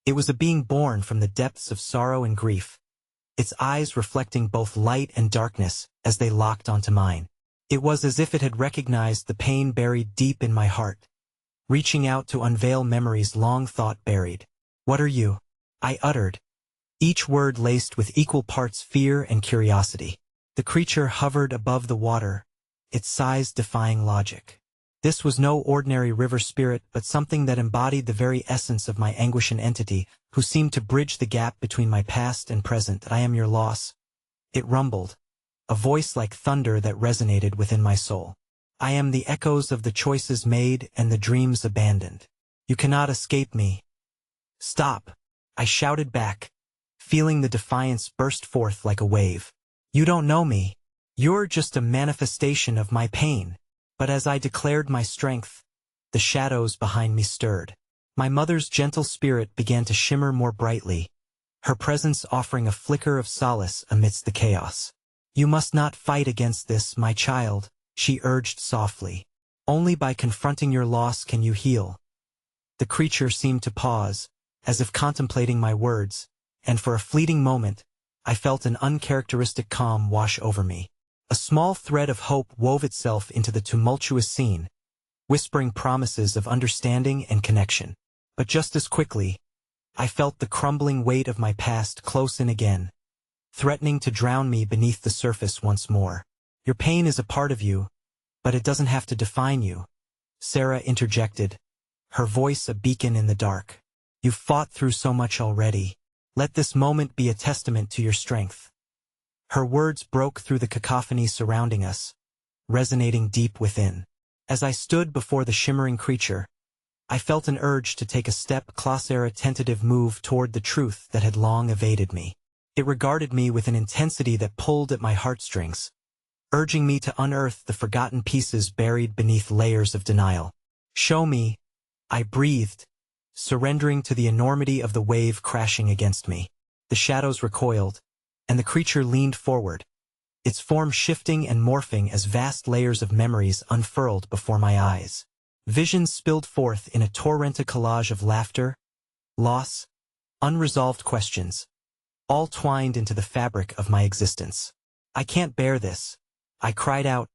It was a being born from the depths of sorrow and grief, its eyes reflecting both light and darkness as they locked onto mine. It was as if it had recognized the pain buried deep in my heart, reaching out to unveil memories long thought buried. "What are you?" I uttered, each word laced with equal parts fear and curiosity. The creature hovered above the water, its size defying logic. This was no ordinary river spirit, but something that embodied the very essence of my anguish, an entity who seemed to bridge the gap between my past and present. "I am your loss," it rumbled, a voice like thunder that resonated within my soul. "I am the echoes of the choices made and the dreams abandoned. You cannot escape me." "Stop," I shouted back, feeling the defiance burst forth like a wave. "You don't know me. You're just a manifestation of my pain." But as I declared my strength, the shadows behind me stirred. My mother's gentle spirit began to shimmer more brightly, her presence offering a flicker of solace amidst the chaos. "You must not fight against this, my child," she urged softly. "Only by confronting your loss can you heal." The creature seemed to pause, as if contemplating my words, and for a fleeting moment, I felt an uncharacteristic calm wash over me. A small thread of hope wove itself into the tumultuous scene, whispering promises of understanding and connection. But just as quickly, I felt the crumbling weight of my past close in again, threatening to drown me beneath the surface once more. "Your pain is a part of you, but it doesn't have to define you," Sarah interjected, her voice a beacon in the dark. "You've fought through so much already. Let this moment be a testament to your strength." Her words broke through the cacophony surrounding us, resonating deep within. As I stood before the shimmering creature, I felt an urge to take a step closer, a tentative move toward the truth that had long evaded me. It regarded me with an intensity that pulled at my heartstrings, urging me to unearth the forgotten pieces buried beneath layers of denial. "Show me," I breathed, surrendering to the enormity of the wave crashing against me. The shadows recoiled, and the creature leaned forward, its form shifting and morphing as vast layers of memories unfurled before my eyes. Visions spilled forth in a torrential collage of laughter, loss, Unresolved questions, all twined into the fabric of my existence. I can't bear this, I cried out,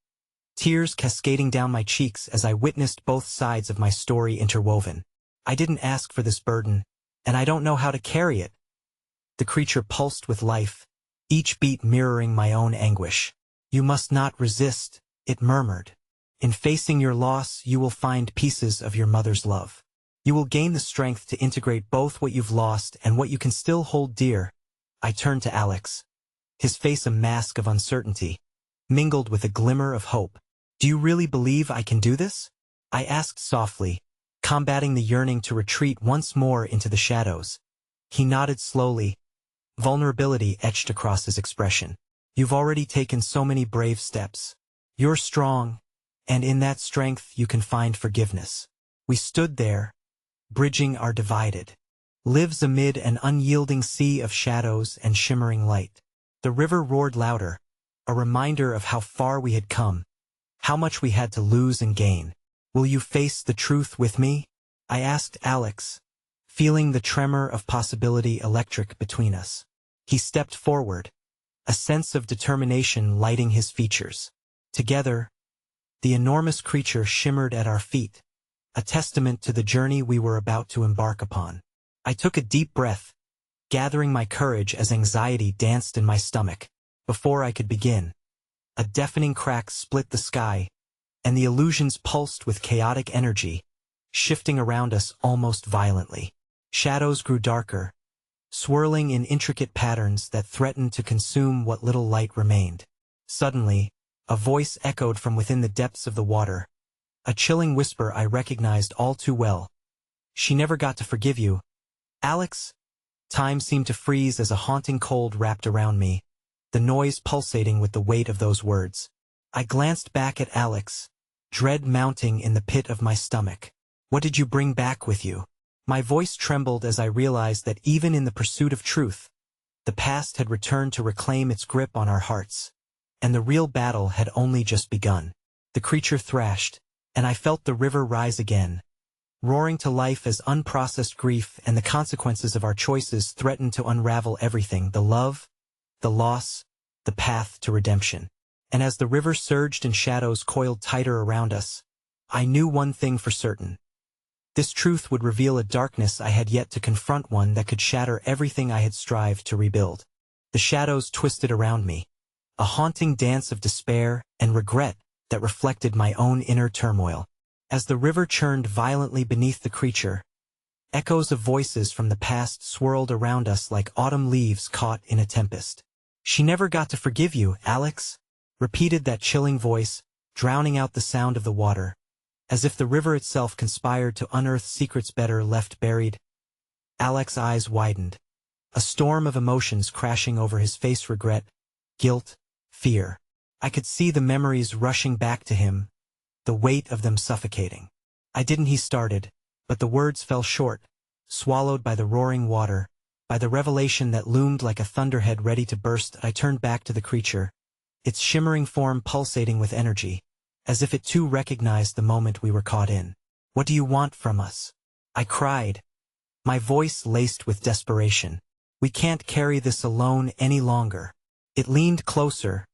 tears cascading down my cheeks as I witnessed both sides of my story interwoven. I didn't ask for this burden, and I don't know how to carry it. The creature pulsed with life, each beat mirroring my own anguish. You must not resist, it murmured. In facing your loss, you will find pieces of your mother's love. You will gain the strength to integrate both what you've lost and what you can still hold dear. I turned to Alex, his face a mask of uncertainty, mingled with a glimmer of hope. Do you really believe I can do this? I asked softly, combating the yearning to retreat once more into the shadows. He nodded slowly, vulnerability etched across his expression. You've already taken so many brave steps. You're strong, and in that strength you can find forgiveness. We stood there, bridging our divided lives amid an unyielding sea of shadows and shimmering light. The river roared louder, a reminder of how far we had come, how much we had to lose and gain. Will you face the truth with me? I asked Alex, feeling the tremor of possibility electric between us. He stepped forward, a sense of determination lighting his features. Together, the enormous creature shimmered at our feet, a testament to the journey we were about to embark upon. I took a deep breath, gathering my courage as anxiety danced in my stomach. Before I could begin, a deafening crack split the sky, and the illusions pulsed with chaotic energy, shifting around us almost violently. Shadows grew darker, swirling in intricate patterns that threatened to consume what little light remained. Suddenly, a voice echoed from within the depths of the water, a chilling whisper I recognized all too well. She never got to forgive you, Alex. Time seemed to freeze as a haunting cold wrapped around me, the noise pulsating with the weight of those words. I glanced back at Alex, dread mounting in the pit of my stomach. What did you bring back with you? My voice trembled as I realized that even in the pursuit of truth, the past had returned to reclaim its grip on our hearts, and the real battle had only just begun. The creature thrashed, and I felt the river rise again, roaring to life as unprocessed grief and the consequences of our choices threatened to unravel everything: the love, the loss, the path to redemption. And as the river surged and shadows coiled tighter around us, I knew one thing for certain. This truth would reveal a darkness I had yet to confront, one that could shatter everything I had strived to rebuild. The shadows twisted around me, a haunting dance of despair and regret that reflected my own inner turmoil. As the river churned violently beneath the creature, echoes of voices from the past swirled around us like autumn leaves caught in a tempest. She never got to forgive you, Alex, repeated that chilling voice, drowning out the sound of the water, as if the river itself conspired to unearth secrets better left buried. Alex's eyes widened, a storm of emotions crashing over his face: regret, guilt, fear. I could see the memories rushing back to him, the weight of them suffocating. He started, but the words fell short, swallowed by the roaring water, by the revelation that loomed like a thunderhead ready to burst. I turned back to the creature, its shimmering form pulsating with energy, as if it too recognized the moment we were caught in. What do you want from us? I cried, my voice laced with desperation. We can't carry this alone any longer. It leaned closer,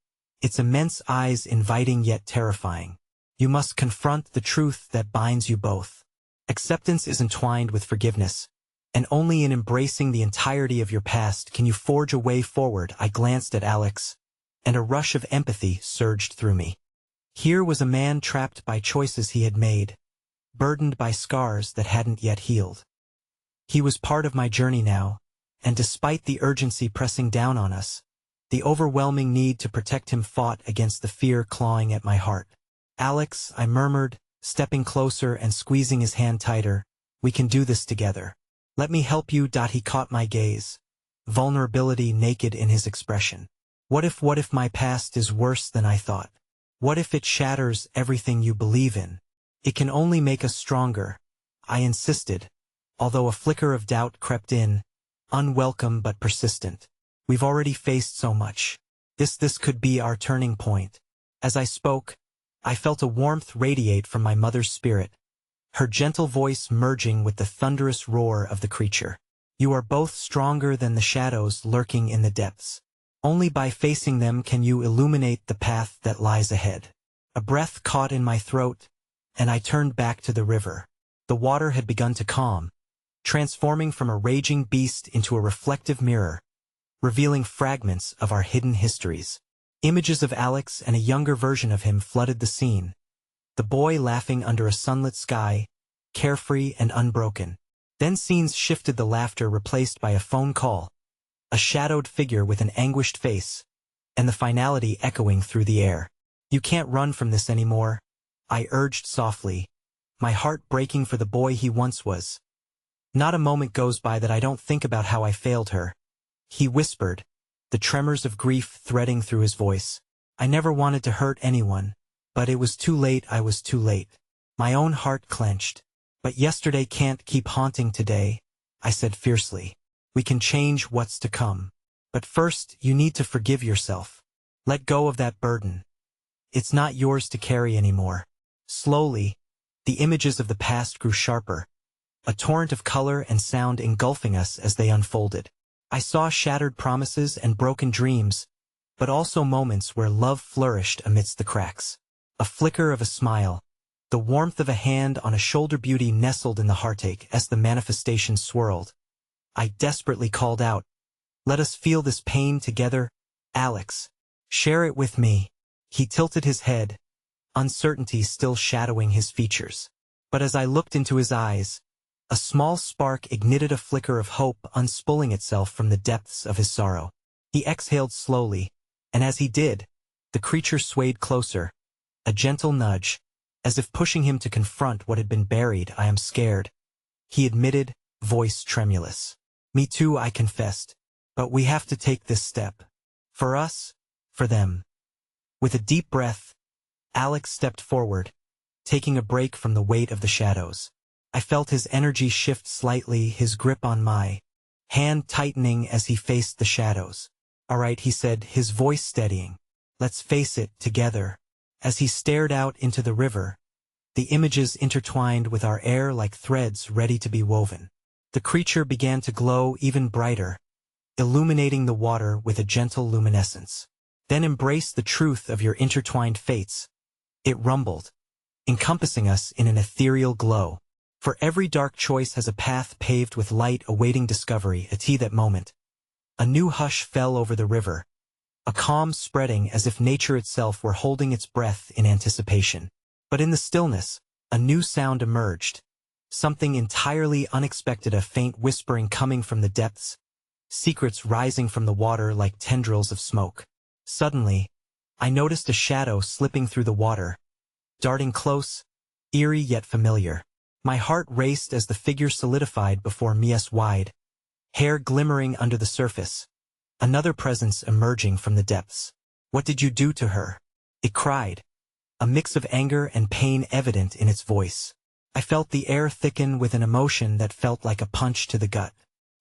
its immense eyes inviting yet terrifying. You must confront the truth that binds you both. Acceptance is entwined with forgiveness, and only in embracing the entirety of your past can you forge a way forward. I glanced at Alex, and a rush of empathy surged through me. Here was a man trapped by choices he had made, burdened by scars that hadn't yet healed. He was part of my journey now, and despite the urgency pressing down on us, the overwhelming need to protect him fought against the fear clawing at my heart. Alex, I murmured, stepping closer and squeezing his hand tighter, we can do this together. Let me help you. He caught my gaze, vulnerability naked in his expression. What if my past is worse than I thought? What if it shatters everything you believe in? It can only make us stronger, I insisted, although a flicker of doubt crept in, unwelcome but persistent. We've already faced so much. This could be our turning point. As I spoke, I felt a warmth radiate from my mother's spirit, her gentle voice merging with the thunderous roar of the creature. You are both stronger than the shadows lurking in the depths. Only by facing them can you illuminate the path that lies ahead. A breath caught in my throat, and I turned back to the river. The water had begun to calm, transforming from a raging beast into a reflective mirror, revealing fragments of our hidden histories. Images of Alex and a younger version of him flooded the scene. The boy laughing under a sunlit sky, carefree and unbroken. Then scenes shifted, the laughter replaced by a phone call, a shadowed figure with an anguished face, and the finality echoing through the air. You can't run from this anymore, I urged softly, my heart breaking for the boy he once was. Not a moment goes by that I don't think about how I failed her, he whispered, the tremors of grief threading through his voice. I never wanted to hurt anyone, but it was too late. I was too late. My own heart clenched. But yesterday can't keep haunting today, I said fiercely. We can change what's to come. But first, you need to forgive yourself. Let go of that burden. It's not yours to carry anymore. Slowly, the images of the past grew sharper, a torrent of color and sound engulfing us as they unfolded. I saw shattered promises and broken dreams, but also moments where love flourished amidst the cracks. A flicker of a smile, the warmth of a hand on a shoulder, beauty nestled in the heartache as the manifestation swirled. I desperately called out, let us feel this pain together, Alex. Share it with me. He tilted his head, uncertainty still shadowing his features. But as I looked into his eyes, a small spark ignited, a flicker of hope unspooling itself from the depths of his sorrow. He exhaled slowly, and as he did, the creature swayed closer, a gentle nudge, as if pushing him to confront what had been buried. I am scared, he admitted, voice tremulous. Me too, I confessed. But we have to take this step. For us, for them. With a deep breath, Alex stepped forward, taking a break from the weight of the shadows. I felt his energy shift slightly, his grip on my hand tightening as he faced the shadows. All right, he said, his voice steadying. Let's face it together. As he stared out into the river, the images intertwined with our air like threads ready to be woven. The creature began to glow even brighter, illuminating the water with a gentle luminescence. Then embrace the truth of your intertwined fates, it rumbled, encompassing us in an ethereal glow. For every dark choice has a path paved with light awaiting discovery. At that moment, a new hush fell over the river, a calm spreading as if nature itself were holding its breath in anticipation. But in the stillness, a new sound emerged, something entirely unexpected, a faint whispering coming from the depths, secrets rising from the water like tendrils of smoke. Suddenly, I noticed a shadow slipping through the water, darting close, eerie yet familiar. My heart raced as the figure solidified before me, wide, hair glimmering under the surface. Another presence emerging from the depths. What did you do to her? It cried, a mix of anger and pain evident in its voice. I felt the air thicken with an emotion that felt like a punch to the gut.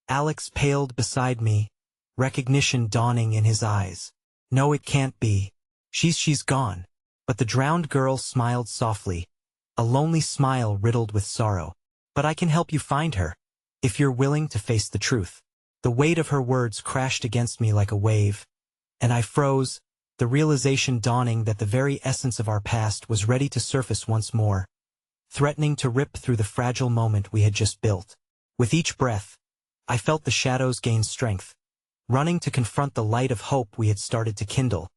Alex paled beside me, recognition dawning in his eyes. No, it can't be. She's gone. But the drowned girl smiled softly, a lonely smile riddled with sorrow. But I can help you find her, if you're willing to face the truth. The weight of her words crashed against me like a wave, and I froze, the realization dawning that the very essence of our past was ready to surface once more, threatening to rip through the fragile moment we had just built. With each breath, I felt the shadows gain strength, running to confront the light of hope we had started to kindle.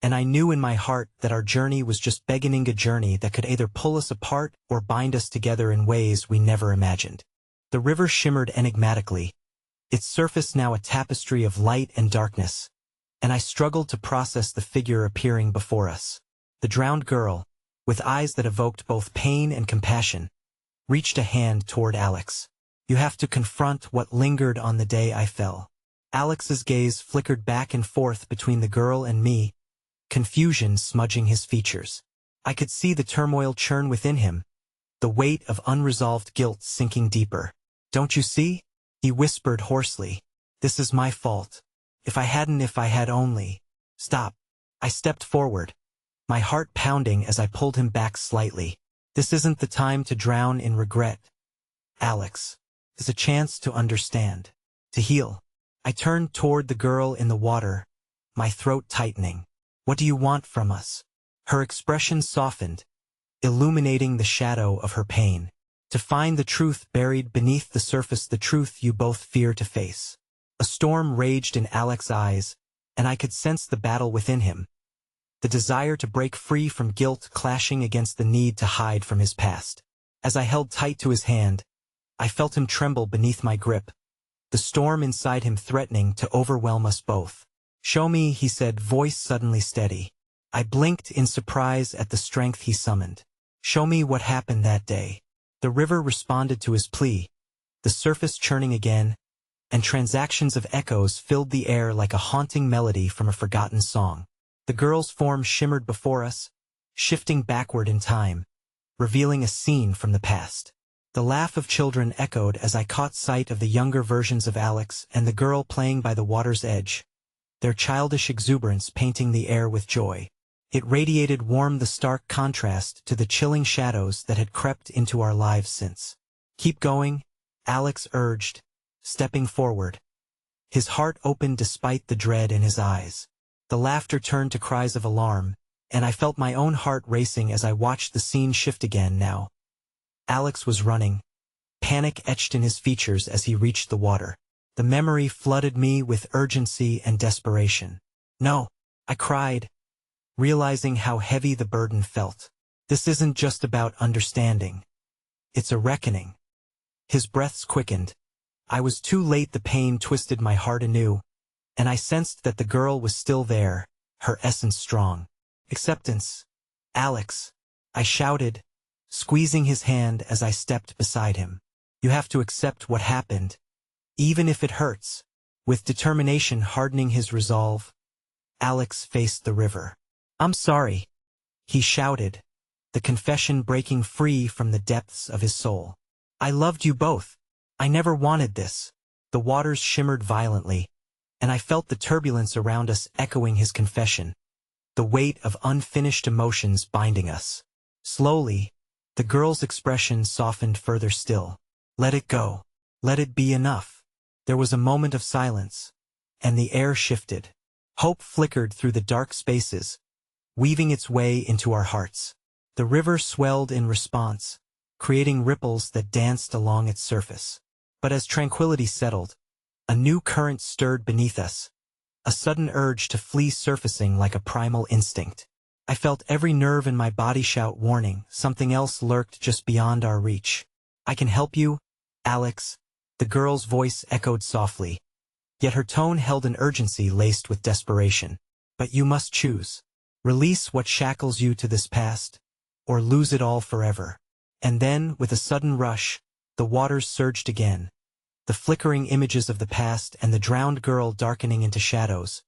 And I knew in my heart that our journey was just beginning, a journey that could either pull us apart or bind us together in ways we never imagined. The river shimmered enigmatically, its surface now a tapestry of light and darkness, and I struggled to process the figure appearing before us. The drowned girl, with eyes that evoked both pain and compassion, reached a hand toward Alex. You have to confront what lingered on the day I fell. Alex's gaze flickered back and forth between the girl and me, confusion smudging his features. I could see the turmoil churn within him, the weight of unresolved guilt sinking deeper. Don't you see? He whispered hoarsely. This is my fault. If I had only. Stop. I stepped forward, my heart pounding as I pulled him back slightly. This isn't the time to drown in regret, Alex. It's a chance to understand. to heal. I turned toward the girl in the water, my throat tightening. What do you want from us? Her expression softened, illuminating the shadow of her pain. To find the truth buried beneath the surface, the truth you both fear to face. A storm raged in Alex's eyes, and I could sense the battle within him. The desire to break free from guilt clashing against the need to hide from his past. As I held tight to his hand, I felt him tremble beneath my grip, the storm inside him threatening to overwhelm us both. Show me, he said, voice suddenly steady. I blinked in surprise at the strength he summoned. Show me what happened that day. The river responded to his plea, the surface churning again, and transactions of echoes filled the air like a haunting melody from a forgotten song. The girl's form shimmered before us, shifting backward in time, revealing a scene from the past. The laugh of children echoed as I caught sight of the younger versions of Alex and the girl playing by the water's edge, their childish exuberance painting the air with joy. It radiated warm, the stark contrast to the chilling shadows that had crept into our lives since. Keep going, Alex urged, stepping forward. His heart opened despite the dread in his eyes. The laughter turned to cries of alarm, and I felt my own heart racing as I watched the scene shift again now. Alex was running, panic etched in his features as he reached the water. The memory flooded me with urgency and desperation. No, I cried, realizing how heavy the burden felt. This isn't just about understanding. It's a reckoning. His breaths quickened. I was too late. The pain twisted my heart anew, and I sensed that the girl was still there, her essence strong. Acceptance. Alex, I shouted, squeezing his hand as I stepped beside him. You have to accept what happened, even if it hurts. With determination hardening his resolve, Alex faced the river. I'm sorry, he shouted, the confession breaking free from the depths of his soul. I loved you both. I never wanted this. The waters shimmered violently, and I felt the turbulence around us echoing his confession, the weight of unfinished emotions binding us. Slowly, the girl's expression softened further still. Let it go. Let it be enough. There was a moment of silence, and the air shifted. Hope flickered through the dark spaces, weaving its way into our hearts. The river swelled in response, creating ripples that danced along its surface. But as tranquility settled, a new current stirred beneath us, a sudden urge to flee surfacing like a primal instinct. I felt every nerve in my body shout warning, something else lurked just beyond our reach. I can help you, Alex, the girl's voice echoed softly, yet her tone held an urgency laced with desperation. But you must choose. Release what shackles you to this past, or lose it all forever. And then, with a sudden rush, the waters surged again, the flickering images of the past and the drowned girl darkening into shadows,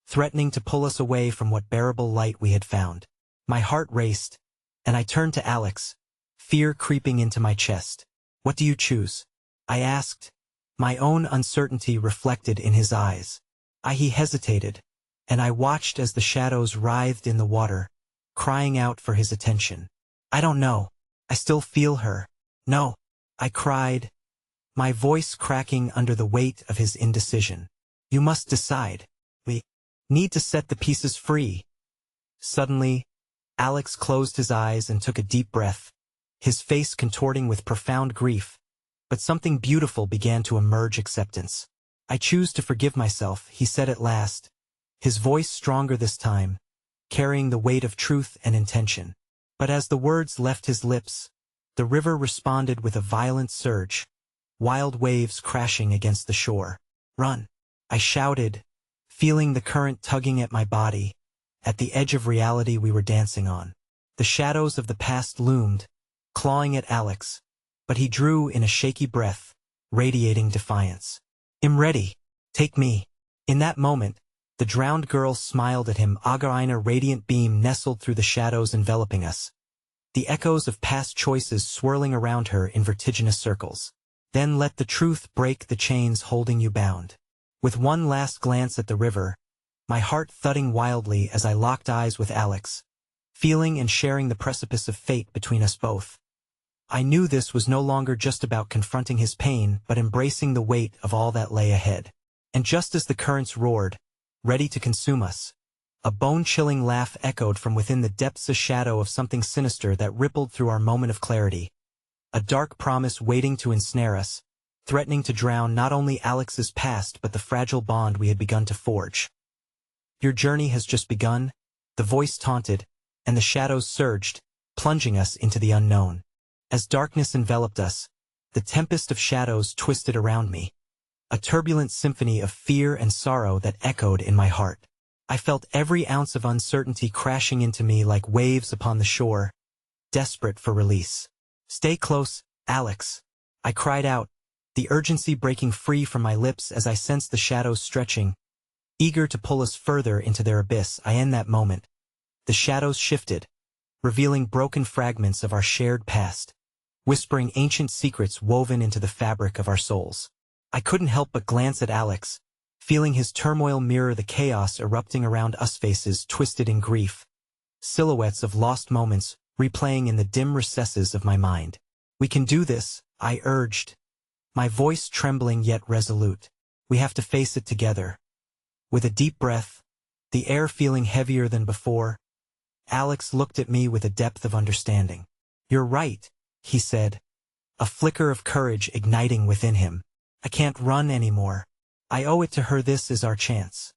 threatening to pull us away from what bearable light we had found. My heart raced, and I turned to Alex, fear creeping into my chest. What do you choose? I asked, my own uncertainty reflected in his eyes. He hesitated, and I watched as the shadows writhed in the water, crying out for his attention. I don't know. I still feel her. No, I cried, my voice cracking under the weight of his indecision. You must decide. We need to set the pieces free. Suddenly, Alex closed his eyes and took a deep breath, his face contorting with profound grief. But something beautiful began to emerge. Acceptance. I choose to forgive myself, he said at last, his voice stronger this time, carrying the weight of truth and intention. But as the words left his lips, the river responded with a violent surge, wild waves crashing against the shore. Run! I shouted, feeling the current tugging at my body, at the edge of reality we were dancing on. The shadows of the past loomed, clawing at Alex, but he drew in a shaky breath, radiating defiance. I'm ready. Take me. In that moment, the drowned girl smiled at him. A radiant beam nestled through the shadows enveloping us, the echoes of past choices swirling around her in vertiginous circles. Then let the truth break the chains holding you bound. With one last glance at the river, my heart thudding wildly as I locked eyes with Alex, feeling and sharing the precipice of fate between us both. I knew this was no longer just about confronting his pain, but embracing the weight of all that lay ahead. And just as the currents roared, ready to consume us, a bone-chilling laugh echoed from within the depths of shadow of something sinister that rippled through our moment of clarity. A dark promise waiting to ensnare us, threatening to drown not only Alex's past but the fragile bond we had begun to forge. Your journey has just begun, the voice taunted, and the shadows surged, plunging us into the unknown. As darkness enveloped us, the tempest of shadows twisted around me, a turbulent symphony of fear and sorrow that echoed in my heart. I felt every ounce of uncertainty crashing into me like waves upon the shore, desperate for release. "Stay close, Alex," I cried out, the urgency breaking free from my lips as I sensed the shadows stretching, eager to pull us further into their abyss. In that moment, the shadows shifted, revealing broken fragments of our shared past, whispering ancient secrets woven into the fabric of our souls. I couldn't help but glance at Alex, feeling his turmoil mirror the chaos erupting around us, faces twisted in grief, silhouettes of lost moments replaying in the dim recesses of my mind. "We can do this," I urged, my voice trembling yet resolute. "We have to face it together." With a deep breath, the air feeling heavier than before, Alex looked at me with a depth of understanding. "You're right," he said, a flicker of courage igniting within him. "I can't run anymore. I owe it to her. This is our chance."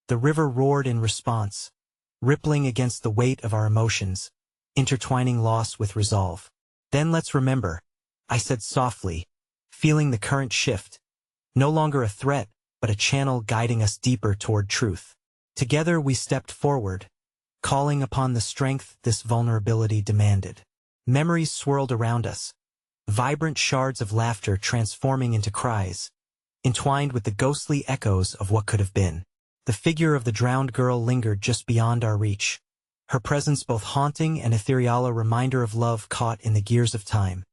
The river roared in response, rippling against the weight of our emotions, intertwining loss with resolve. "Then let's remember," I said softly, feeling the current shift, no longer a threat, but a channel guiding us deeper toward truth. Together we stepped forward, calling upon the strength this vulnerability demanded. Memories swirled around us, vibrant shards of laughter transforming into cries, entwined with the ghostly echoes of what could have been. The figure of the drowned girl lingered just beyond our reach, her presence both haunting and ethereal, a reminder of love caught in the gears of time.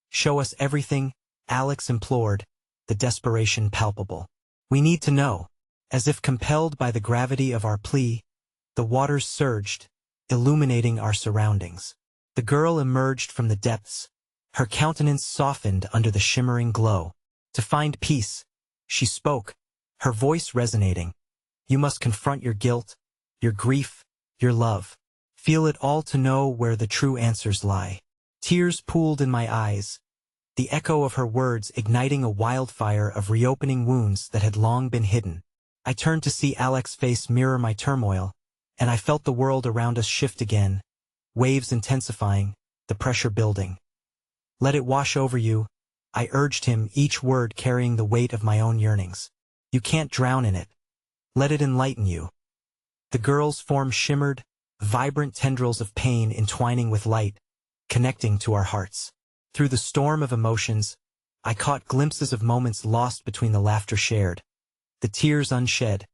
"Show us everything," Alex implored, the desperation palpable. "We need to know." As if compelled by the gravity of our plea, the waters surged, illuminating our surroundings. The girl emerged from the depths, her countenance softened under the shimmering glow. "To find peace," she spoke, her voice resonating. "You must confront your guilt, your grief, your love. Feel it all to know where the true answers lie." Tears pooled in my eyes, the echo of her words igniting a wildfire of reopening wounds that had long been hidden. I turned to see Alex's face mirror my turmoil, and I felt the world around us shift again, waves intensifying, the pressure building. "Let it wash over you," I urged him, each word carrying the weight of my own yearnings. "You can't drown in it. Let it enlighten you." The girl's form shimmered, vibrant tendrils of pain entwining with light, connecting to our hearts. Through the storm of emotions, I caught glimpses of moments lost between the laughter shared, the tears unshed,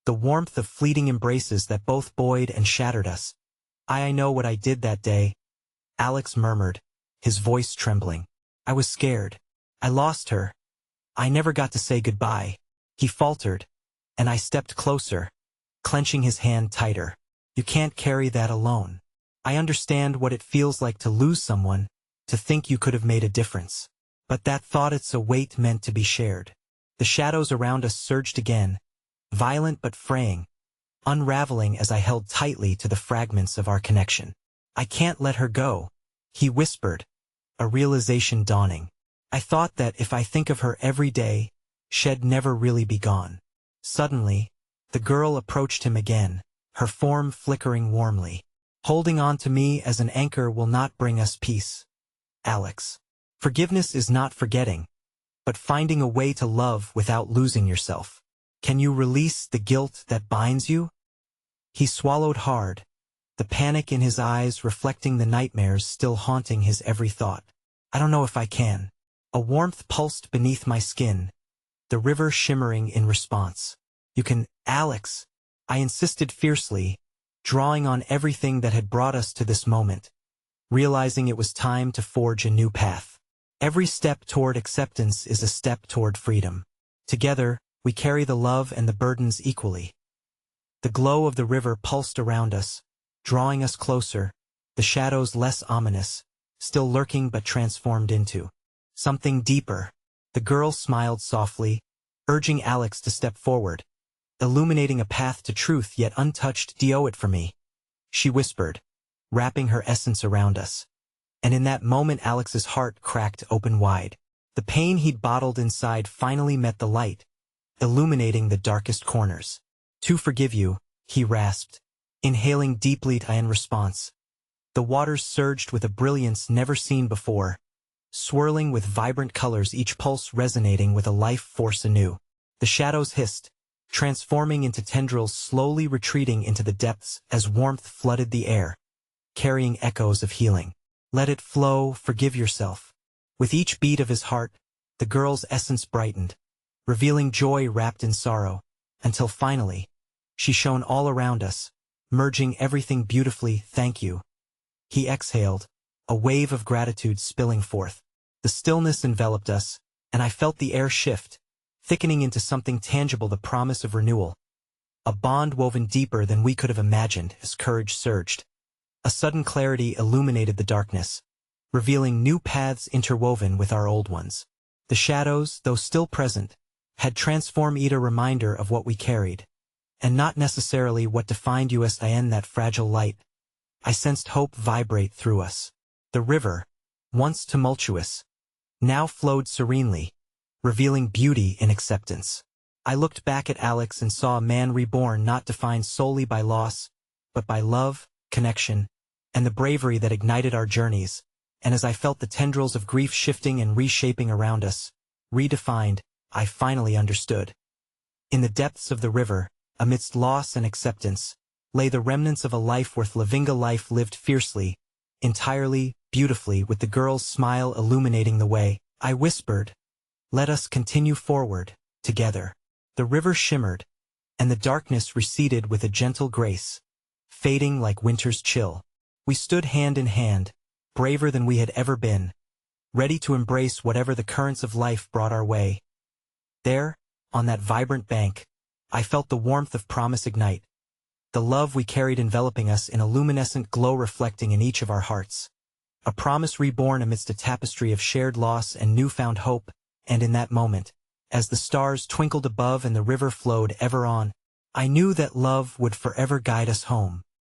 the warmth of fleeting embraces that both buoyed and shattered us. I know what I did that day," Alex murmured, his voice trembling. "I was scared. I lost her. I never got to say goodbye," he faltered, and I stepped closer, clenching his hand tighter. "You can't carry that alone. I understand what it feels like to lose someone, to think you could have made a difference. But that thought, it's a weight meant to be shared." The shadows around us surged again, violent but fraying, unraveling as I held tightly to the fragments of our connection. "I can't let her go," he whispered, a realization dawning. "I thought that if I think of her every day, she'd never really be gone." Suddenly, the girl approached him again, her form flickering warmly. "Holding on to me as an anchor will not bring us peace, Alex. Forgiveness is not forgetting, but finding a way to love without losing yourself. Can you release the guilt that binds you?" He swallowed hard, the panic in his eyes reflecting the nightmares still haunting his every thought. "I don't know if I can." A warmth pulsed beneath my skin, the river shimmering in response. "You can, Alex," I insisted fiercely, drawing on everything that had brought us to this moment, realizing it was time to forge a new path. Every step toward acceptance is a step toward freedom. Together, we carry the love and the burdens equally. The glow of the river pulsed around us, drawing us closer, the shadows less ominous, still lurking but transformed into something deeper. The girl smiled softly, urging Alex to step forward, illuminating a path to truth yet untouched. "Do it for me," she whispered, wrapping her essence around us. And in that moment Alex's heart cracked open wide. The pain he'd bottled inside finally met the light, illuminating the darkest corners. "To forgive you," he rasped, inhaling deeply in response. The waters surged with a brilliance never seen before, swirling with vibrant colors, each pulse resonating with a life force anew. The shadows hissed, transforming into tendrils, slowly retreating into the depths as warmth flooded the air, carrying echoes of healing. "Let it flow, forgive yourself." With each beat of his heart, the girl's essence brightened, revealing joy wrapped in sorrow, until finally, she shone all around us, merging everything beautifully. "Thank you," he exhaled, a wave of gratitude spilling forth. The stillness enveloped us, and I felt the air shift, thickening into something tangible, the promise of renewal. A bond woven deeper than we could have imagined. As courage surged, a sudden clarity illuminated the darkness, revealing new paths interwoven with our old ones. The shadows, though still present, had transformed into a reminder of what we carried, and not necessarily what defined us. In that fragile light, I sensed hope vibrate through us. The river, once tumultuous, now flowed serenely, revealing beauty in acceptance. I looked back at Alex and saw a man reborn, not defined solely by loss, but by love, connection, and the bravery that ignited our journeys. And as I felt the tendrils of grief shifting and reshaping around us, redefined, I finally understood. In the depths of the river, amidst loss and acceptance, lay the remnants of a life worth living, a life lived fiercely, entirely, beautifully, with the girl's smile illuminating the way. I whispered, "Let us continue forward, together." The river shimmered, and the darkness receded with a gentle grace, fading like winter's chill. We stood hand in hand, braver than we had ever been, ready to embrace whatever the currents of life brought our way. There, on that vibrant bank, I felt the warmth of promise ignite, the love we carried enveloping us in a luminescent glow reflecting in each of our hearts. A promise reborn amidst a tapestry of shared loss and newfound hope. And in that moment, as the stars twinkled above and the river flowed ever on, I knew that love would forever guide us home.